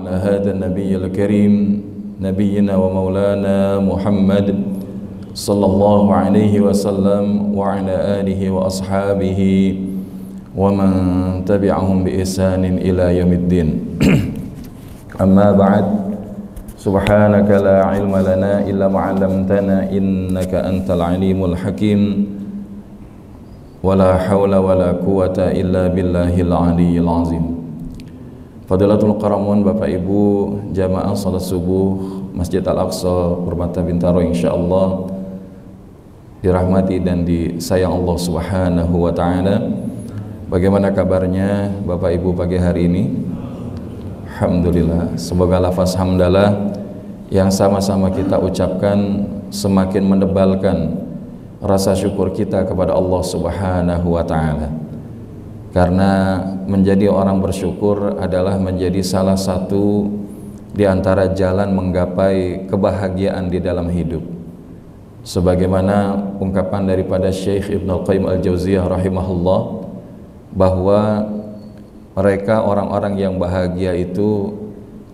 على هذا النبي الكريم نبينا ومولانا محمد صلى الله عليه وسلم وعلى آله وأصحابه ومن تبعهم بإحسان إلى يوم الدين. أما بعد سبحانك لا علم لنا إلا ما علمتنا إنك أنت العليم الحكيم ولا حول ولا قوة إلا بالله العلي العظيم. Fadilatul Qaramun, Bapak Ibu jamaah salat subuh Masjid Al-Aqsa Permata Bintaro, insyaallah dirahmati dan disayang Allah Subhanahu wa taala. Bagaimana kabarnya Bapak Ibu pagi hari ini? Alhamdulillah. Semoga lafaz hamdalah yang sama-sama kita ucapkan semakin mendebalkan rasa syukur kita kepada Allah Subhanahu wa taala. Karena menjadi orang bersyukur adalah menjadi salah satu di antara jalan menggapai kebahagiaan di dalam hidup. Sebagaimana ungkapan daripada Syekh Ibnu Qayyim Al-Jauziyah rahimahullah, bahwa mereka orang-orang yang bahagia itu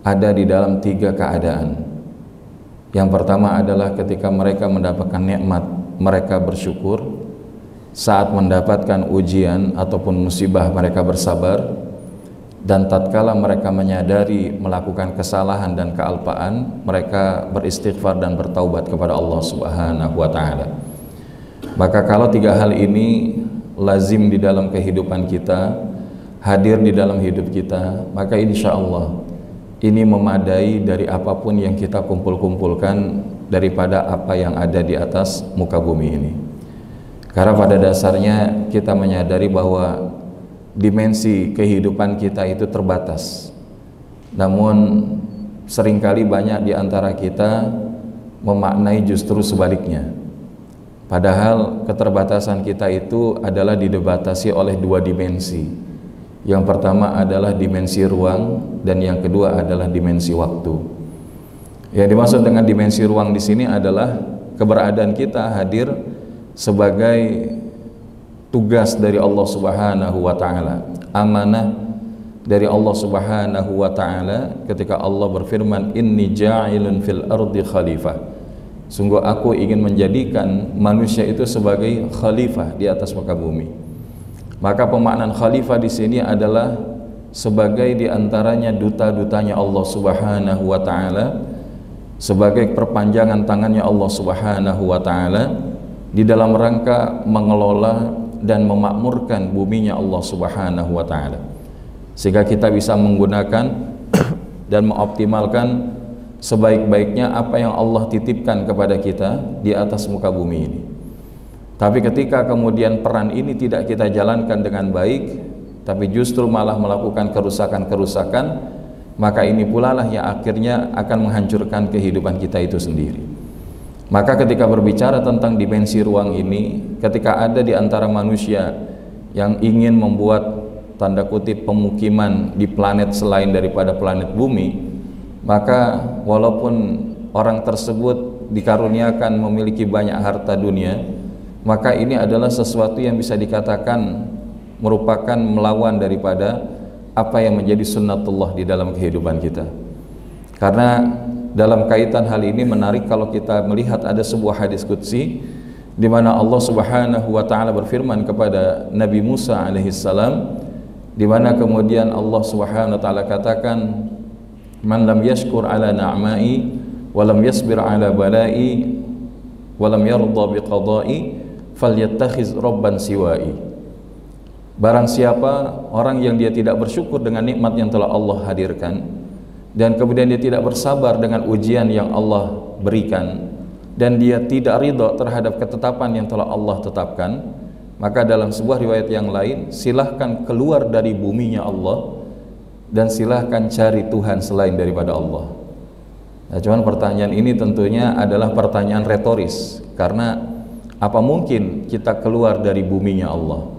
ada di dalam 3 keadaan. Yang pertama adalah ketika mereka mendapatkan nikmat, mereka bersyukur. Saat mendapatkan ujian ataupun musibah, mereka bersabar. Dan tatkala mereka menyadari melakukan kesalahan dan kealpaan, mereka beristighfar dan bertaubat kepada Allah Subhanahu wa taala. Maka kalau 3 hal ini lazim di dalam kehidupan kita, hadir di dalam hidup kita, maka insya Allah ini memadai dari apapun yang kita kumpul-kumpulkan daripada apa yang ada di atas muka bumi ini. Karena pada dasarnya kita menyadari bahwa dimensi kehidupan kita itu terbatas. Namun seringkali banyak di antara kita memaknai justru sebaliknya. Padahal keterbatasan kita itu adalah dibatasi oleh 2 dimensi. Yang pertama adalah dimensi ruang dan yang kedua adalah dimensi waktu. Yang dimaksud dengan dimensi ruang di sini adalah keberadaan kita hadir sebagai tugas dari Allah Subhanahu wa taala, amanah dari Allah Subhanahu wa taala ketika Allah berfirman, inni ja'ilun fil ardi khalifah. Sungguh aku ingin menjadikan manusia itu sebagai khalifah di atas muka bumi. Maka pemaknaan khalifah di sini adalah sebagai diantaranya duta-dutanya Allah Subhanahu wa taala, sebagai perpanjangan tangannya Allah Subhanahu wa taala di dalam rangka mengelola dan memakmurkan buminya Allah Subhanahu wa taala, sehingga kita bisa menggunakan dan mengoptimalkan sebaik-baiknya apa yang Allah titipkan kepada kita di atas muka bumi ini. Tapi ketika kemudian peran ini tidak kita jalankan dengan baik, tapi justru malah melakukan kerusakan-kerusakan, maka ini pula lah yang akhirnya akan menghancurkan kehidupan kita itu sendiri. Maka ketika berbicara tentang dimensi ruang ini, ketika ada di antara manusia yang ingin membuat tanda kutip pemukiman di planet selain daripada planet bumi, maka walaupun orang tersebut dikaruniakan memiliki banyak harta dunia, maka ini adalah sesuatu yang bisa dikatakan merupakan melawan daripada apa yang menjadi sunnatullah di dalam kehidupan kita. Karena dalam kaitan hal ini menarik kalau kita melihat ada sebuah hadis qudsi di mana Allah Subhanahu wa taala berfirman kepada Nabi Musa alaihi salam, di mana kemudian Allah Subhanahu wa taala katakan, man lam yashkur ala na'mai wa lam yasbir ala balai wa lam yarda biqadai falyattakhiz rabban siwai. Barang siapa orang yang dia tidak bersyukur dengan nikmat yang telah Allah hadirkan, dan kemudian dia tidak bersabar dengan ujian yang Allah berikan, dan dia tidak ridha terhadap ketetapan yang telah Allah tetapkan, maka dalam sebuah riwayat yang lain, silahkan keluar dari buminya Allah dan silahkan cari Tuhan selain daripada Allah. Nah, cuman pertanyaan ini tentunya adalah pertanyaan retoris, karena apa mungkin kita keluar dari buminya Allah?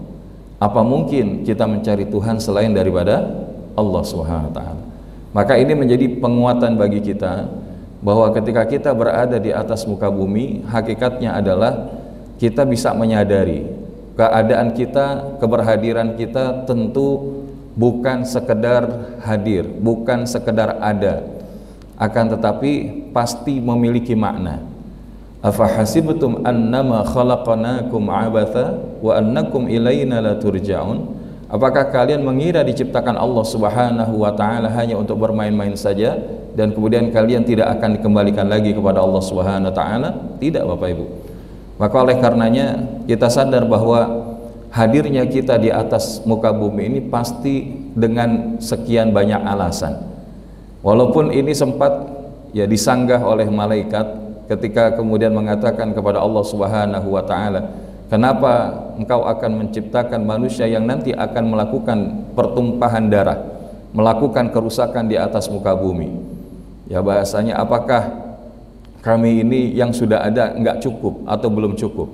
Apa mungkin kita mencari Tuhan selain daripada Allah Subhanahu wa taala? Maka ini menjadi penguatan bagi kita bahwa ketika kita berada di atas muka bumi, hakikatnya adalah kita bisa menyadari keadaan kita, keberhadiran kita tentu bukan sekedar hadir, bukan sekedar ada, akan tetapi pasti memiliki makna. Afahasibtum annama khalaqnakum abatha wa annakum ilaina la turja'un? Apakah kalian mengira diciptakan Allah Subhanahu wa taala hanya untuk bermain-main saja dan kemudian kalian tidak akan dikembalikan lagi kepada Allah Subhanahu wa taala? Tidak, Bapak Ibu. Maka oleh karenanya kita sadar bahwa hadirnya kita di atas muka bumi ini pasti dengan sekian banyak alasan. Walaupun ini sempat ya disanggah oleh malaikat ketika kemudian mengatakan kepada Allah Subhanahu wa taala, "Kenapa engkau akan menciptakan manusia yang nanti akan melakukan pertumpahan darah, melakukan kerusakan di atas muka bumi?" Ya bahasanya, apakah kami ini yang sudah ada enggak cukup atau belum cukup?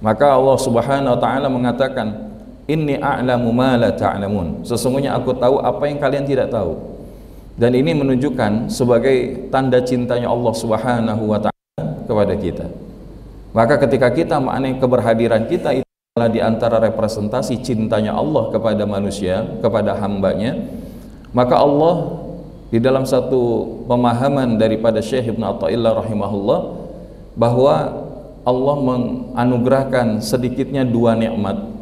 Maka Allah Subhanahu wa taala mengatakan, "Inni a'lamu ma la ta'lamun." Sesungguhnya aku tahu apa yang kalian tidak tahu. Dan ini menunjukkan sebagai tanda cintanya Allah Subhanahu wa taala kepada kita. Maka ketika kita maknai keberhadiran kita itu adalah di antara representasi cintanya Allah kepada manusia, kepada hambanya, maka Allah di dalam satu pemahaman daripada Syekh Ibn Athaillah rahimahullah, bahwa Allah menganugerahkan sedikitnya dua nikmat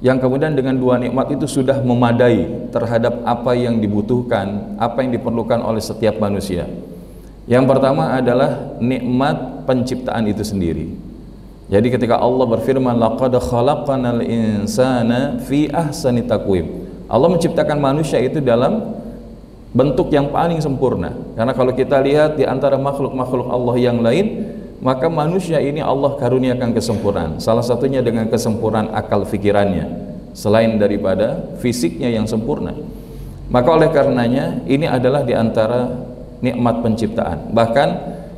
yang kemudian dengan dua nikmat itu sudah memadai terhadap apa yang dibutuhkan, apa yang diperlukan oleh setiap manusia. Yang pertama adalah nikmat penciptaan itu sendiri. Jadi ketika Allah berfirman, laqad khalaqnal insana fi ahsani taqwim, Allah menciptakan manusia itu dalam bentuk yang paling sempurna. Karena kalau kita lihat di antara makhluk-makhluk Allah yang lain, maka manusia ini Allah karuniakan kesempurnaan. Salah satunya dengan kesempurnaan akal fikirannya, selain daripada fisiknya yang sempurna. Maka oleh karenanya ini adalah di antara nikmat penciptaan. Bahkan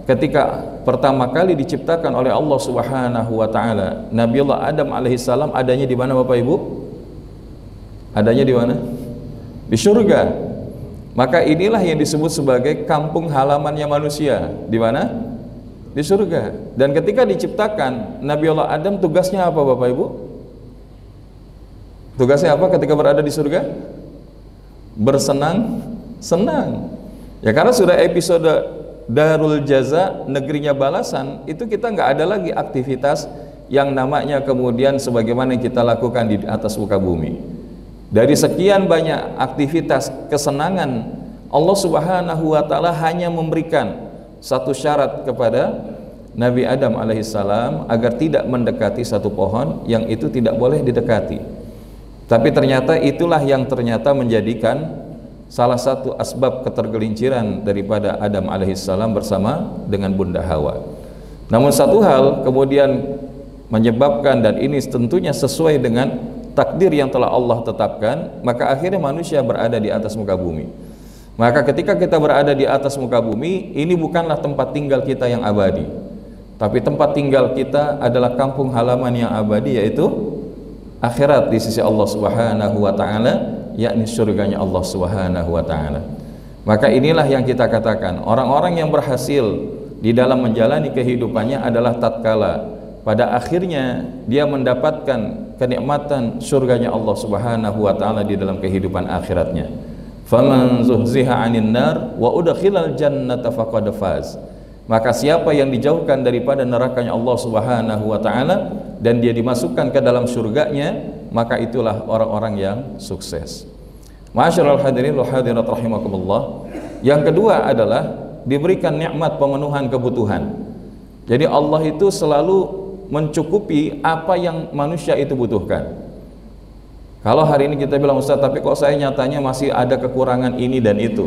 ketika pertama kali diciptakan oleh Allah Subhanahu wa taala, Nabiullah Adam alaihissalam adanya di mana Bapak Ibu? Adanya di mana? Di surga. Maka inilah yang disebut sebagai kampung halamannya manusia. Di mana? Di surga. Dan ketika diciptakan Nabiullah Adam, tugasnya apa Bapak Ibu? Tugasnya apa ketika berada di surga? Bersenang-senang. Ya karena sudah episode Darul Jaza, negerinya balasan, itu kita nggak ada lagi aktivitas yang namanya kemudian sebagaimana yang kita lakukan di atas muka bumi. Dari sekian banyak aktivitas kesenangan, Allah Subhanahu wa taala hanya memberikan satu syarat kepada Nabi Adam alaihissalam agar tidak mendekati satu pohon yang itu tidak boleh didekati. Tapi ternyata itulah yang ternyata menjadikan salah satu asbab ketergelinciran daripada Adam alaihissalam bersama dengan Bunda Hawa. Namun satu hal kemudian menyebabkan, dan ini tentunya sesuai dengan takdir yang telah Allah tetapkan, maka akhirnya manusia berada di atas muka bumi. Maka ketika kita berada di atas muka bumi, ini bukanlah tempat tinggal kita yang abadi, tapi tempat tinggal kita adalah kampung halaman yang abadi, yaitu akhirat di sisi Allah Subhanahu wa taala, yakni surganya Allah Subhanahu wa taala. Maka inilah yang kita katakan, orang-orang yang berhasil di dalam menjalani kehidupannya adalah tatkala pada akhirnya dia mendapatkan kenikmatan surganya Allah Subhanahu wa taala di dalam kehidupan akhiratnya. Faman zuhziha 'anil nar wa udkhilal jannata faqad faz. Maka siapa yang dijauhkan daripada nerakanya Allah Subhanahu wa taala dan dia dimasukkan ke dalam surganya, maka itulah orang-orang yang sukses. Ma'asyiral hadirin wal hadirat rahimakumullah. Yang kedua adalah diberikan nikmat pemenuhan kebutuhan. Jadi Allah itu selalu mencukupi apa yang manusia itu butuhkan. Kalau hari ini kita bilang, Ustaz, tapi kok saya nyatanya masih ada kekurangan ini dan itu,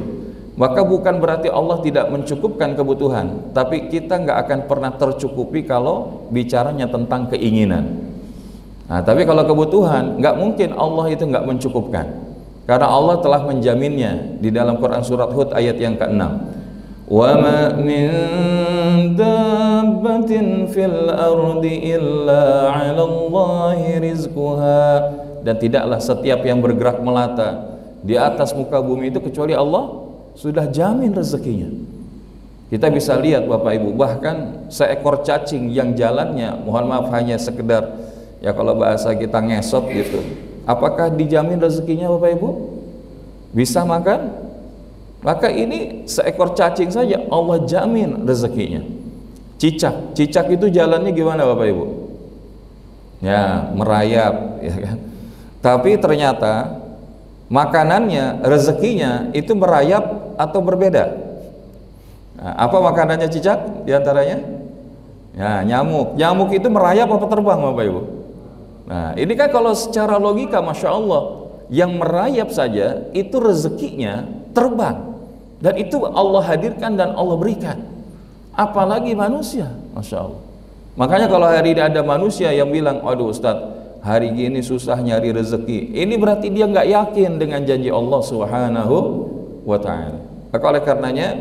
maka bukan berarti Allah tidak mencukupkan kebutuhan, tapi kita nggak akan pernah tercukupi kalau bicaranya tentang keinginan. Nah, tapi kalau kebutuhan, nggak mungkin Allah itu nggak mencukupkan, karena Allah telah menjaminnya di dalam Quran surat Hud ayat yang ke-6. Wa ma min dabbatin fil ardi illa 'ala Allahi rizquha. Dan tidaklah setiap yang bergerak melata di atas muka bumi itu kecuali Allah sudah jamin rezekinya. Kita bisa lihat Bapak Ibu, bahkan seekor cacing yang jalannya, mohon maaf, hanya sekedar, ya kalau bahasa kita ngesot gitu, apakah dijamin rezekinya Bapak Ibu? Bisa makan? Maka ini seekor cacing saja Allah jamin rezekinya. Cicak itu jalannya gimana Bapak Ibu? Ya, merayap, ya kan? Tapi ternyata makanannya, rezekinya itu merayap atau berbeda? Nah, apa makanannya cicak diantaranya? Ya, nyamuk. Nyamuk itu merayap apa terbang Bapak Ibu? Nah, ini kan kalau secara logika Masya Allah, yang merayap saja itu rezekinya terbang, dan itu Allah hadirkan dan Allah berikan, apalagi manusia. Masya Allah. Makanya kalau hari ini ada manusia yang bilang, aduh Ustadz, hari gini susah nyari rezeki, ini berarti dia nggak yakin dengan janji Allah Subhanahu wa Ta'ala. Maka oleh karenanya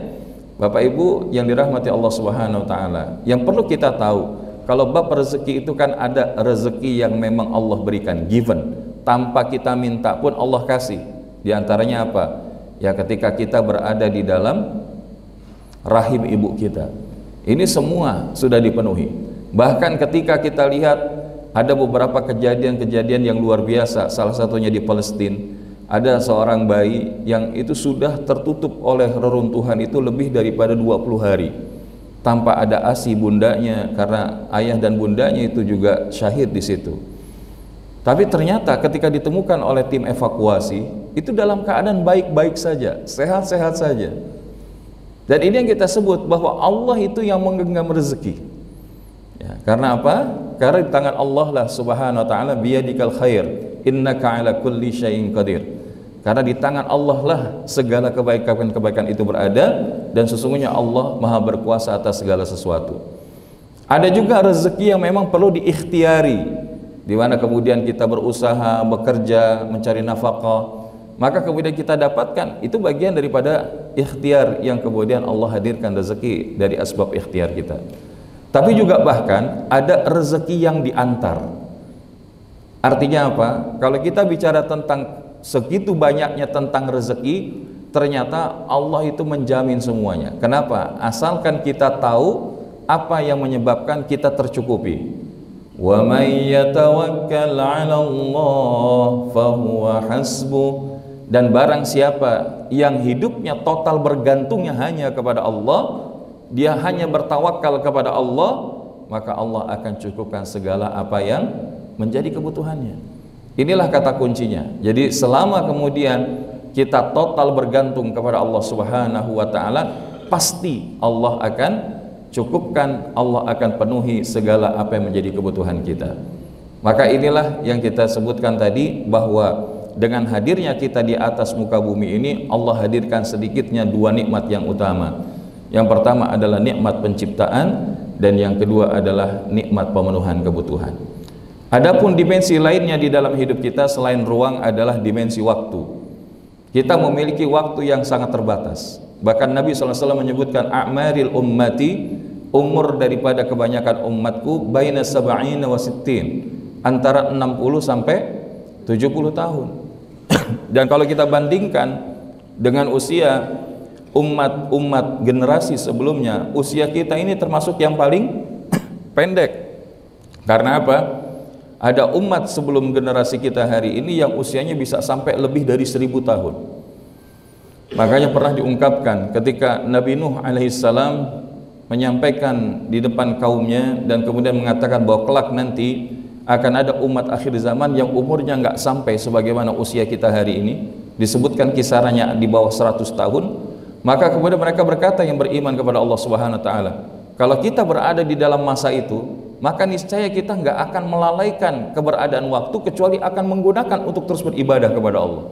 Bapak Ibu yang dirahmati Allah Subhanahu wa Ta'ala, yang perlu kita tahu, kalau bab rezeki itu kan ada rezeki yang memang Allah berikan, given, tanpa kita minta pun Allah kasih. Di antaranya apa? Ya ketika kita berada di dalam rahim ibu kita, ini semua sudah dipenuhi. Bahkan ketika kita lihat ada beberapa kejadian-kejadian yang luar biasa, salah satunya di Palestina, ada seorang bayi yang itu sudah tertutup oleh reruntuhan itu lebih daripada 20 hari tanpa ada ASI bundanya, karena ayah dan bundanya itu juga syahid di situ. Tapi ternyata ketika ditemukan oleh tim evakuasi, itu dalam keadaan baik-baik saja, sehat-sehat saja. Dan ini yang kita sebut bahwa Allah itu yang menggenggam rezeki. Ya, karena apa? Karena di tangan Allah lah Subhanahu wa Ta'ala, biyadikal khair, innaka ala kulli syai'in qadir. Karena di tangan Allah lah segala kebaikan-kebaikan itu berada, dan sesungguhnya Allah maha berkuasa atas segala sesuatu. Ada juga rezeki yang memang perlu diikhtiari, di mana kemudian kita berusaha, bekerja, mencari nafkah, maka kemudian kita dapatkan, itu bagian daripada ikhtiar yang kemudian Allah hadirkan rezeki dari asbab ikhtiar kita. Tapi juga bahkan ada rezeki yang diantar. Artinya apa? Kalau kita bicara tentang segitu banyaknya tentang rezeki, ternyata Allah itu menjamin semuanya. Kenapa? Asalkan kita tahu apa yang menyebabkan kita tercukupi. Wa may yatawakkal 'ala Allah fahuwa hasbuh. Dan barang siapa yang hidupnya total bergantungnya hanya kepada Allah, dia hanya bertawakal kepada Allah, maka Allah akan cukupkan segala apa yang menjadi kebutuhannya. Inilah kata kuncinya. Jadi selama kemudian kita total bergantung kepada Allah Subhanahu wa Ta'ala, pasti Allah akan cukupkan, Allah akan penuhi segala apa yang menjadi kebutuhan kita. Maka inilah yang kita sebutkan tadi, bahwa dengan hadirnya kita di atas muka bumi ini, Allah hadirkan sedikitnya dua nikmat yang utama. Yang pertama adalah nikmat penciptaan, dan yang kedua adalah nikmat pemenuhan kebutuhan. Adapun dimensi lainnya di dalam hidup kita selain ruang adalah dimensi waktu. Kita memiliki waktu yang sangat terbatas. Bahkan Nabi SAW menyebutkan, a'maril ummati, umur daripada kebanyakan umatku, baina sab'ina wa sittin, antara 60 sampai 70 tahun. Dan kalau kita bandingkan dengan usia umat generasi sebelumnya, usia kita ini termasuk yang paling pendek. Karena apa? Ada umat sebelum generasi kita hari ini yang usianya bisa sampai lebih dari 1000 tahun. Makanya pernah diungkapkan ketika Nabi Nuh alaihissalam menyampaikan di depan kaumnya, dan kemudian mengatakan bahwa kelak nanti akan ada umat akhir zaman yang umurnya nggak sampai sebagaimana usia kita hari ini, disebutkan kisarannya di bawah 100 tahun. Maka kemudian mereka berkata yang beriman kepada Allah Subhanahu wa Ta'ala, kalau kita berada di dalam masa itu, maka niscaya kita nggak akan melalaikan keberadaan waktu, kecuali akan menggunakan untuk terus beribadah kepada Allah.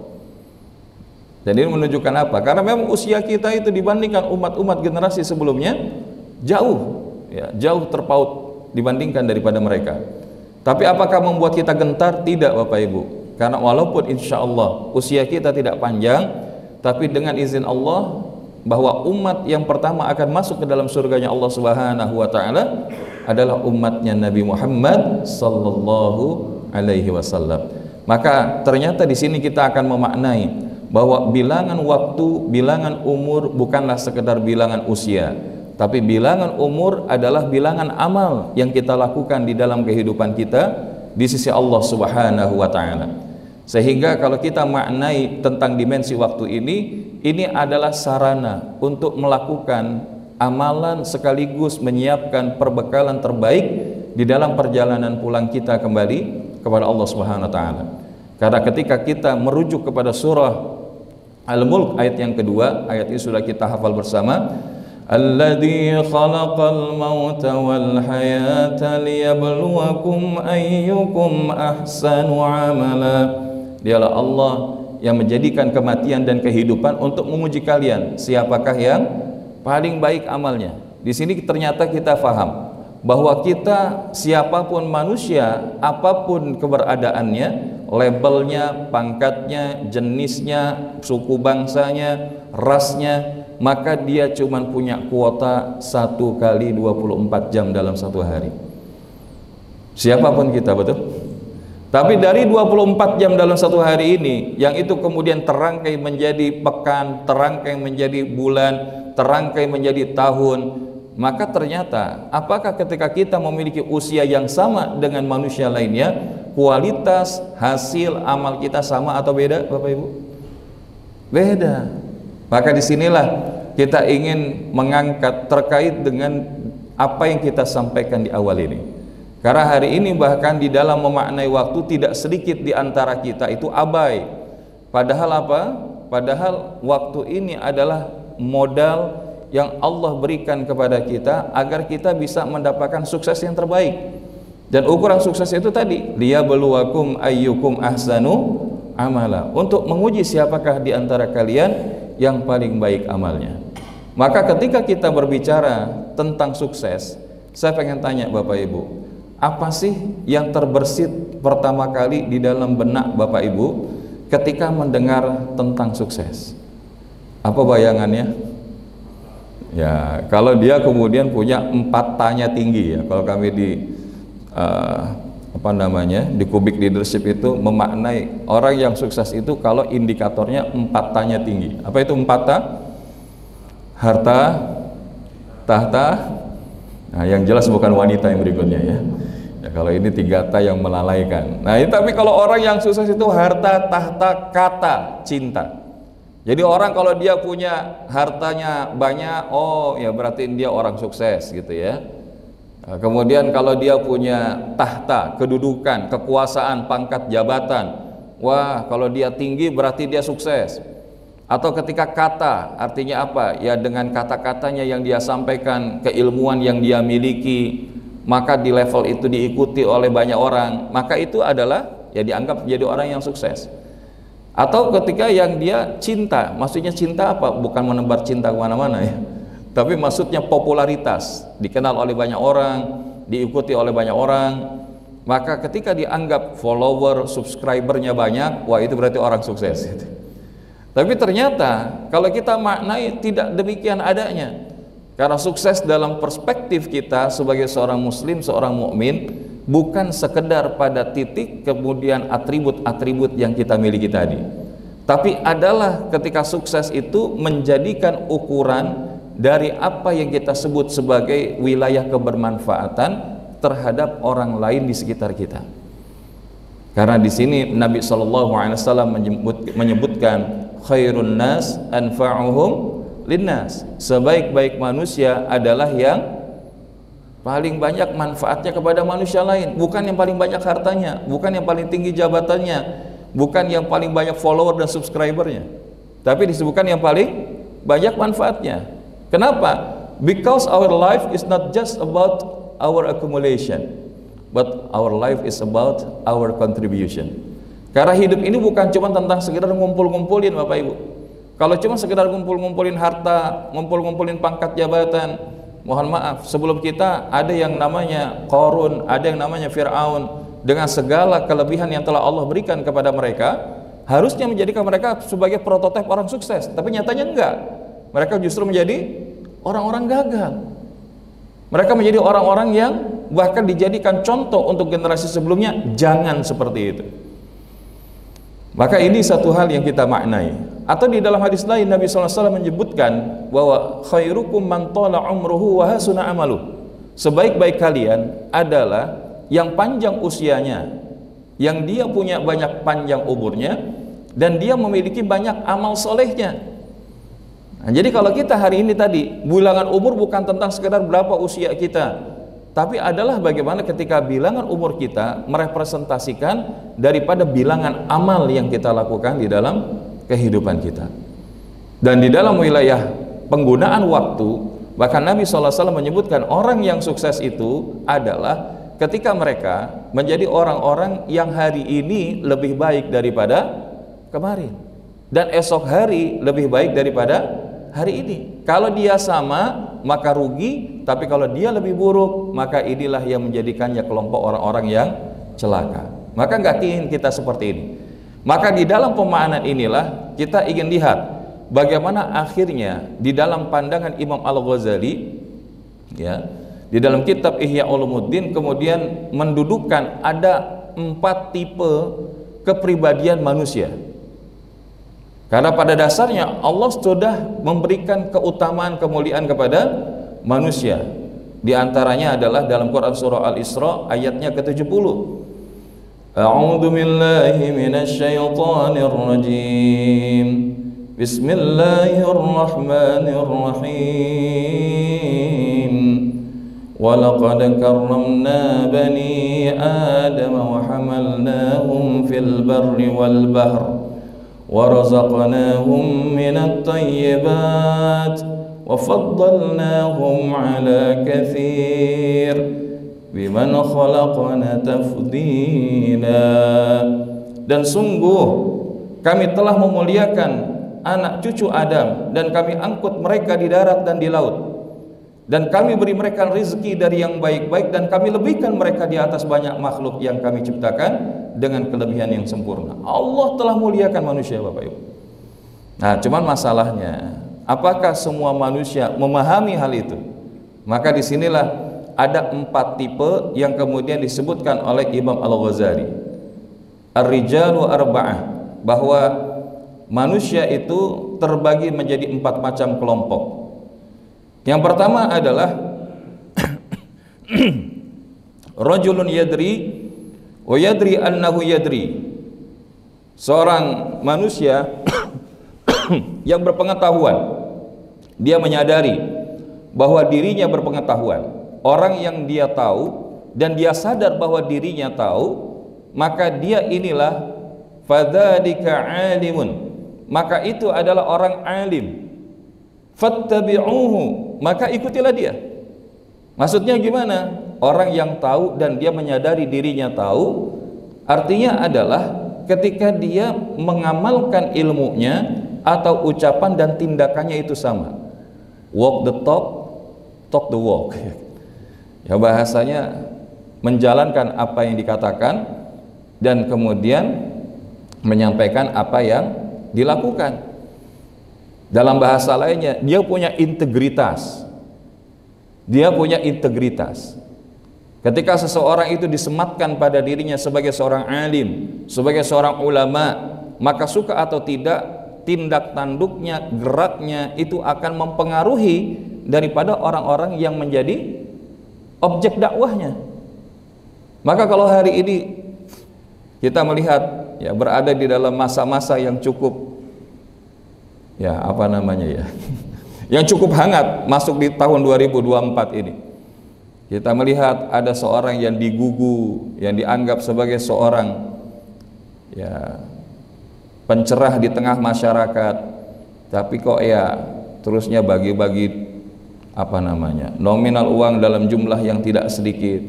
Dan ini menunjukkan apa? Karena memang usia kita itu dibandingkan umat-umat generasi sebelumnya jauh, ya, jauh terpaut dibandingkan daripada mereka. Tapi apakah membuat kita gentar? Tidak Bapak Ibu. Karena walaupun insya Allah usia kita tidak panjang, tapi dengan izin Allah, bahwa umat yang pertama akan masuk ke dalam surganya Allah Subhanahu wa Ta'ala adalah umatnya Nabi Muhammad sallallahu alaihi wasallam. Maka ternyata di sini kita akan memaknai bahwa bilangan waktu, bilangan umur bukanlah sekedar bilangan usia, tapi bilangan umur adalah bilangan amal yang kita lakukan di dalam kehidupan kita di sisi Allah Subhanahu wa Ta'ala. Sehingga kalau kita maknai tentang dimensi waktu ini adalah sarana untuk melakukan amalan sekaligus menyiapkan perbekalan terbaik di dalam perjalanan pulang kita kembali kepada Allah Subhanahu wa taala. Karena ketika kita merujuk kepada surah Al-Mulk ayat yang kedua, ayat ini sudah kita hafal bersama. Alladzi khalaqal mauta wal hayata liyabluwakum ayyukum ahsanu amala. Dialah Allah yang menjadikan kematian dan kehidupan untuk menguji kalian siapakah yang paling baik amalnya. Di sini ternyata kita faham bahwa kita siapapun manusia, apapun keberadaannya, labelnya, pangkatnya, jenisnya, suku bangsanya, rasnya, maka dia cuma punya kuota 1 kali 24 jam dalam satu hari. Siapapun kita, betul? Tapi dari 24 jam dalam satu hari ini, yang itu kemudian terangkai menjadi pekan, terangkai menjadi bulan, terangkai menjadi tahun, maka ternyata apakah ketika kita memiliki usia yang sama dengan manusia lainnya, kualitas hasil amal kita sama atau beda, Bapak Ibu? Beda. Maka disinilah kita ingin mengangkat terkait dengan apa yang kita sampaikan di awal ini. Karena hari ini bahkan di dalam memaknai waktu tidak sedikit di antara kita itu abai. Padahal apa? Padahal waktu ini adalah modal yang Allah berikan kepada kita agar kita bisa mendapatkan sukses yang terbaik. Dan ukuran sukses itu tadi, liyabluwakum ayyukum ahsanu amala, untuk menguji siapakah di antara kalian yang paling baik amalnya. Maka ketika kita berbicara tentang sukses, saya pengen tanya Bapak Ibu, apa sih yang terbersit pertama kali di dalam benak Bapak Ibu ketika mendengar tentang sukses? Apa bayangannya? Ya, kalau dia kemudian punya 4 tanya tinggi, ya, kalau kami di di Kubik Leadership itu memaknai orang yang sukses itu kalau indikatornya 4 tanya tinggi. Apa itu 4 ta? Harta, tahta. Nah, yang jelas bukan wanita yang berikutnya ya. Ya, kalau ini 3 ta yang melalaikan. Nah, tapi kalau orang yang sukses itu harta, tahta, kata, cinta. Jadi orang kalau dia punya hartanya banyak, oh ya berarti dia orang sukses gitu ya. Nah, kemudian kalau dia punya tahta, kedudukan, kekuasaan, pangkat jabatan, wah kalau dia tinggi berarti dia sukses. Atau ketika kata, artinya apa? Ya dengan kata-katanya yang dia sampaikan, keilmuan yang dia miliki, maka di level itu diikuti oleh banyak orang, maka itu adalah ya dianggap menjadi orang yang sukses. Atau ketika yang dia cinta, maksudnya cinta apa? Bukan menebar cinta kemana-mana ya, tapi maksudnya popularitas, dikenal oleh banyak orang, diikuti oleh banyak orang, maka ketika dianggap follower, subscribernya banyak, wah itu berarti orang sukses gitu. Tapi ternyata kalau kita maknai tidak demikian adanya. Karena sukses dalam perspektif kita sebagai seorang muslim, seorang mukmin, bukan sekedar pada titik kemudian atribut-atribut yang kita miliki tadi, tapi adalah ketika sukses itu menjadikan ukuran dari apa yang kita sebut sebagai wilayah kebermanfaatan terhadap orang lain di sekitar kita. Karena di sini Nabi SAW menyebutkan khairun nas anfa'uhum linnas, sebaik-baik manusia adalah yang paling banyak manfaatnya kepada manusia lain, bukan yang paling banyak hartanya, bukan yang paling tinggi jabatannya, bukan yang paling banyak follower dan subscribernya, tapi disebutkan yang paling banyak manfaatnya. Kenapa? Because our life is not just about our accumulation, but our life is about our contribution. Karena hidup ini bukan cuma tentang sekedar ngumpul-ngumpulin Bapak Ibu. Kalau cuma sekedar ngumpul-ngumpulin harta, ngumpul-ngumpulin pangkat jabatan, mohon maaf, sebelum kita ada yang namanya Qarun, ada yang namanya Fir'aun, dengan segala kelebihan yang telah Allah berikan kepada mereka, harusnya menjadikan mereka sebagai prototipe orang sukses, tapi nyatanya enggak. Mereka justru menjadi orang-orang gagal. Mereka menjadi orang-orang yang bahkan dijadikan contoh untuk generasi sebelumnya, jangan seperti itu. Maka ini satu hal yang kita maknai. Atau di dalam hadis lain Nabi SAW menyebutkan bahwa khairukum man tala umruhu wa hasuna amaluh. Sebaik-baik kalian adalah yang panjang usianya yang dia punya banyak panjang umurnya dan dia memiliki banyak amal solehnya. Nah, jadi kalau kita hari ini tadi, bilangan umur bukan tentang sekedar berapa usia kita, tapi adalah bagaimana ketika bilangan umur kita merepresentasikan daripada bilangan amal yang kita lakukan di dalam kehidupan kita. Dan di dalam wilayah penggunaan waktu, bahkan Nabi SAW menyebutkan orang yang sukses itu adalah ketika mereka menjadi orang-orang yang hari ini lebih baik daripada kemarin, dan esok hari lebih baik daripada hari ini. Kalau dia sama maka rugi, tapi kalau dia lebih buruk maka inilah yang menjadikannya kelompok orang-orang yang celaka. Maka nggak ingin kita seperti ini. Maka di dalam pemahaman inilah kita ingin lihat bagaimana akhirnya di dalam pandangan Imam Al-Ghazali, ya, di dalam kitab Ihya Ulumuddin kemudian mendudukkan ada 4 tipe kepribadian manusia. Karena pada dasarnya Allah sudah memberikan keutamaan kemuliaan kepada manusia. Di antaranya adalah dalam Quran surah Al-Isra ayatnya ke-70. A'udzu billahi minasy syaithanir rajim. Bismillahirrahmanirrahim. وَلَقَدْ كَرَّمْنَا بَنِي آدَمَ وَحَمَلْنَاهُمْ فِي الْبَرِّ وَالْبَحْرِ وَرَزَقْنَاهُمْ مِنَ الطَّيِّبَاتِ وَفَضَّلْنَاهُمْ عَلَى كَثِيرٍ بِمَنْ خَلَقْنَا تَفْضِيلًا. Dan sungguh kami telah memuliakan anak cucu Adam dan kami angkut mereka di darat dan di laut. Dan kami beri mereka rezeki dari yang baik-baik dan kami lebihkan mereka di atas banyak makhluk yang kami ciptakan dengan kelebihan yang sempurna. Allah telah muliakan manusia, Bapak Ibu. Nah, cuman masalahnya, apakah semua manusia memahami hal itu? Maka disinilah ada 4 tipe yang kemudian disebutkan oleh Imam Al-Ghazali. Ar-rijalu arba'ah, bahwa manusia itu terbagi menjadi 4 macam kelompok. Yang pertama adalah rajulun yadri wa yadri annahu yadri. Seorang manusia yang berpengetahuan, dia menyadari bahwa dirinya berpengetahuan. Orang yang dia tahu dan dia sadar bahwa dirinya tahu, maka dia inilah fadzalika alimun, maka itu adalah orang alim. Fattabi'uhu, maka ikutilah dia. Maksudnya gimana? Orang yang tahu dan dia menyadari dirinya tahu, artinya adalah ketika dia mengamalkan ilmunya atau ucapan dan tindakannya itu sama. Walk the talk, talk the walk. Ya, bahasanya menjalankan apa yang dikatakan dan kemudian menyampaikan apa yang dilakukan. Dalam bahasa lainnya, dia punya integritas. Dia punya integritas. Ketika seseorang itu disematkan pada dirinya sebagai seorang alim, sebagai seorang ulama, maka suka atau tidak, tindak tanduknya, geraknya itu akan mempengaruhi daripada orang-orang yang menjadi objek dakwahnya. Maka kalau hari ini kita melihat, ya, berada di dalam masa-masa yang cukup, ya, apa namanya, ya, yang cukup hangat masuk di tahun 2024 ini. Kita melihat ada seorang yang digugu, yang dianggap sebagai seorang, ya, pencerah di tengah masyarakat, tapi kok ya terusnya bagi-bagi apa namanya, nominal uang dalam jumlah yang tidak sedikit.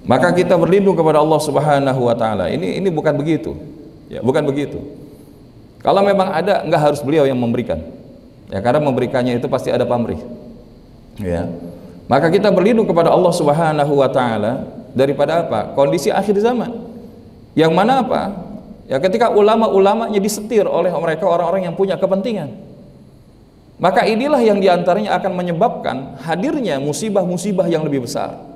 Maka kita berlindung kepada Allah Subhanahu wa taala. Ini bukan begitu. Ya, bukan begitu. Kalau memang ada, enggak harus beliau yang memberikan. Ya, karena memberikannya itu pasti ada pamrih. Ya. Maka kita berlindung kepada Allah Subhanahu wa taala daripada apa? Kondisi akhir zaman. Yang mana apa? Ya, ketika ulama-ulamanya disetir oleh mereka orang-orang yang punya kepentingan. Maka inilah yang diantaranya akan menyebabkan hadirnya musibah-musibah yang lebih besar.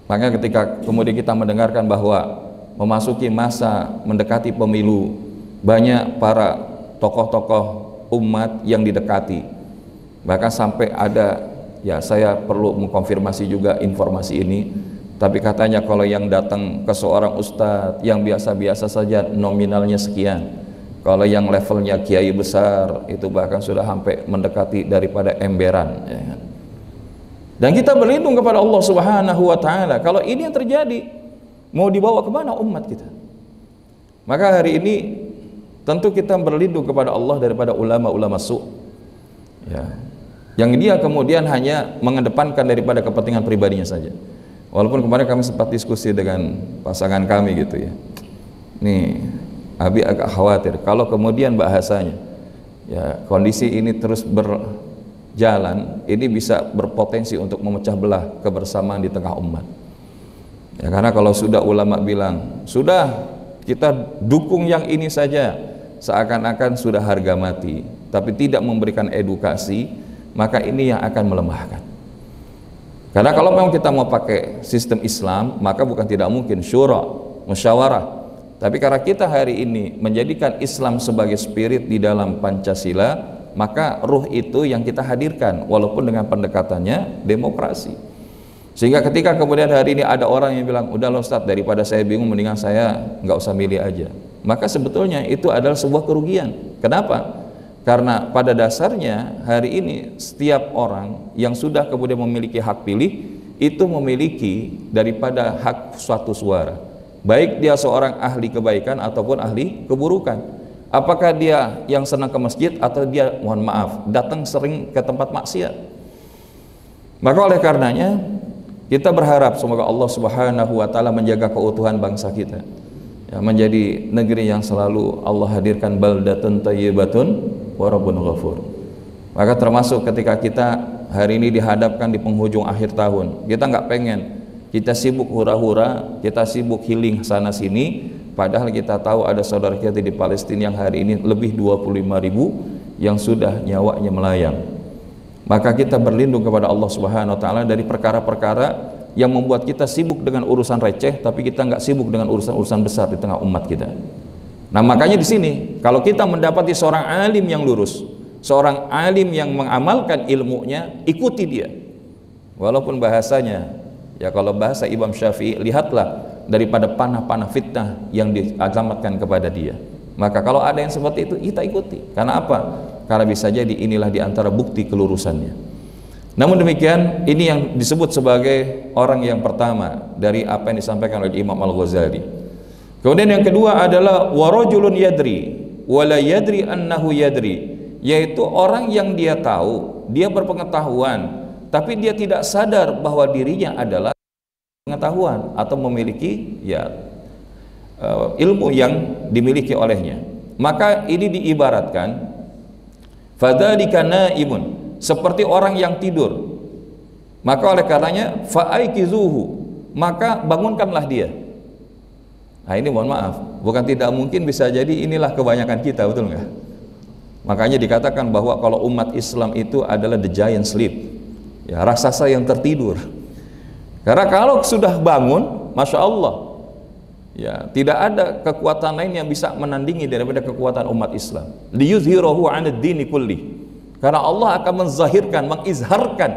Maka ketika kemudian kita mendengarkan bahwa memasuki masa mendekati pemilu, banyak para tokoh-tokoh umat yang didekati. Bahkan sampai ada, ya, saya perlu mengkonfirmasi juga informasi ini, Tapi katanya kalau yang datang ke seorang ustadz yang biasa-biasa saja nominalnya sekian, kalau yang levelnya kiai besar itu bahkan sudah sampai mendekati daripada emberan, ya kan? Dan kita berlindung kepada Allah Subhanahu wa taala. Kalau ini yang terjadi, mau dibawa kemana umat kita? Maka hari ini tentu kita berlindung kepada Allah daripada ulama-ulama su', ya, yang dia kemudian hanya mengedepankan daripada kepentingan pribadinya saja. Walaupun kemarin kami sempat diskusi dengan pasangan kami gitu ya, nih Abi agak khawatir kalau kemudian bahasanya ya kondisi ini terus berjalan, ini bisa berpotensi untuk memecah belah kebersamaan di tengah umat ya. Karena kalau sudah ulama bilang sudah kita dukung yang ini saja, seakan-akan sudah harga mati, tapi tidak memberikan edukasi, maka ini yang akan melemahkan. Karena kalau memang kita mau pakai sistem Islam, maka bukan tidak mungkin syura, musyawarah. Tapi karena kita hari ini menjadikan Islam sebagai spirit di dalam Pancasila, maka ruh itu yang kita hadirkan, walaupun dengan pendekatannya demokrasi. Sehingga ketika kemudian hari ini ada orang yang bilang, udah loh Ustadz, daripada saya bingung mendingan saya nggak usah milih aja, maka sebetulnya itu adalah sebuah kerugian. Kenapa? Karena pada dasarnya hari ini setiap orang yang sudah kemudian memiliki hak pilih itu memiliki daripada hak suatu suara, baik dia seorang ahli kebaikan ataupun ahli keburukan. Apakah dia yang senang ke masjid atau dia, mohon maaf, datang sering ke tempat maksiat. Maka oleh karenanya kita berharap semoga Allah Subhanahu wa taala menjaga keutuhan bangsa kita ya, menjadi negeri yang selalu Allah hadirkan baldatun thayyibatun wa rabbun ghafur. Maka termasuk ketika kita hari ini dihadapkan di penghujung akhir tahun, kita nggak pengen kita sibuk hura-hura, kita sibuk healing sana sini, padahal kita tahu ada saudara kita di Palestina yang hari ini lebih 25.000 yang sudah nyawanya melayang. Maka kita berlindung kepada Allah Subhanahu wa taala dari perkara-perkara yang membuat kita sibuk dengan urusan receh, tapi kita nggak sibuk dengan urusan-urusan besar di tengah umat kita. Nah makanya di sini kalau kita mendapati seorang alim yang lurus, seorang alim yang mengamalkan ilmunya, ikuti dia. Walaupun bahasanya, ya kalau bahasa Imam Syafi'i, lihatlah daripada panah-panah fitnah yang dialamatkan kepada dia. Maka kalau ada yang seperti itu, kita ikuti. Karena apa? Karena bisa jadi inilah diantara bukti kelurusannya. Namun demikian, ini yang disebut sebagai orang yang pertama dari apa yang disampaikan oleh Imam Al-Ghazali. Kemudian yang kedua adalah warajulun yadri wala yadri annahu yadri, yaitu orang yang dia tahu, dia berpengetahuan, tapi dia tidak sadar bahwa dirinya adalah pengetahuan atau memiliki ya ilmu yang dimiliki olehnya. Maka ini diibaratkan fadzalika naimun, seperti orang yang tidur. Maka oleh karenanya fa'aikizuhu, maka bangunkanlah dia. Nah ini mohon maaf, bukan tidak mungkin bisa jadi inilah kebanyakan kita, betul nggak? Makanya dikatakan bahwa kalau umat Islam itu adalah the giant sleep, ya raksasa yang tertidur. Karena kalau sudah bangun, masya Allah, ya tidak ada kekuatan lain yang bisa menandingi daripada kekuatan umat Islam. Liyuzhirahu 'alad dini kulli. Karena Allah akan menzahirkan, mengizharkan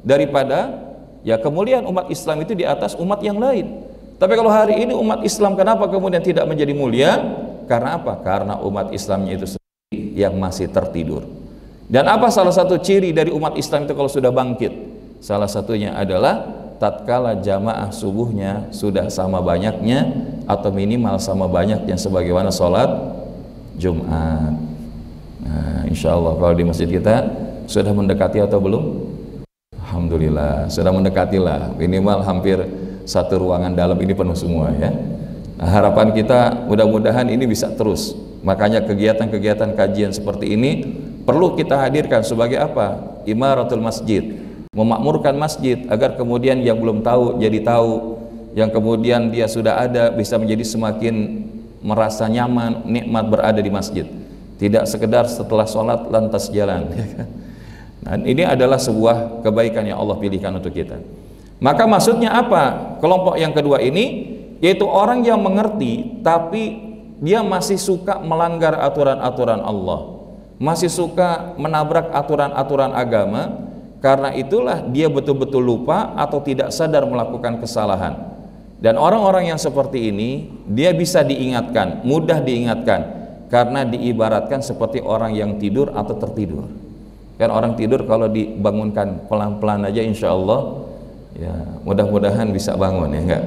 daripada ya kemuliaan umat Islam itu di atas umat yang lain. Tapi kalau hari ini umat Islam kenapa kemudian tidak menjadi mulia? Karena apa? Karena umat Islamnya itu sendiri yang masih tertidur. Dan apa salah satu ciri dari umat Islam itu kalau sudah bangkit? Salah satunya adalah tatkala jamaah subuhnya sudah sama banyaknya atau minimal sama banyaknya sebagaimana sholat Jumat. Nah, insya Allah kalau di masjid kita sudah mendekati atau belum? Alhamdulillah sudah mendekati lah, minimal hampir satu ruangan dalam ini penuh semua ya. Nah, harapan kita mudah-mudahan ini bisa terus. Makanya kegiatan-kegiatan kajian seperti ini perlu kita hadirkan sebagai apa? Imaratul masjid, memakmurkan masjid agar kemudian yang belum tahu jadi tahu, yang kemudian dia sudah ada bisa menjadi semakin merasa nyaman, nikmat berada di masjid, tidak sekedar setelah sholat lantas jalan. Nah, ini adalah sebuah kebaikan yang Allah pilihkan untuk kita. Maka maksudnya apa? Kelompok yang kedua ini yaitu orang yang mengerti tapi dia masih suka melanggar aturan-aturan Allah, masih suka menabrak aturan-aturan agama, Karena itulah dia betul-betul lupa atau tidak sadar melakukan kesalahan. Dan orang-orang yang seperti ini, dia bisa diingatkan, mudah diingatkan, karena diibaratkan seperti orang yang tidur atau tertidur. Kan orang tidur kalau dibangunkan pelan-pelan aja insya Allah, ya mudah-mudahan bisa bangun, ya enggak?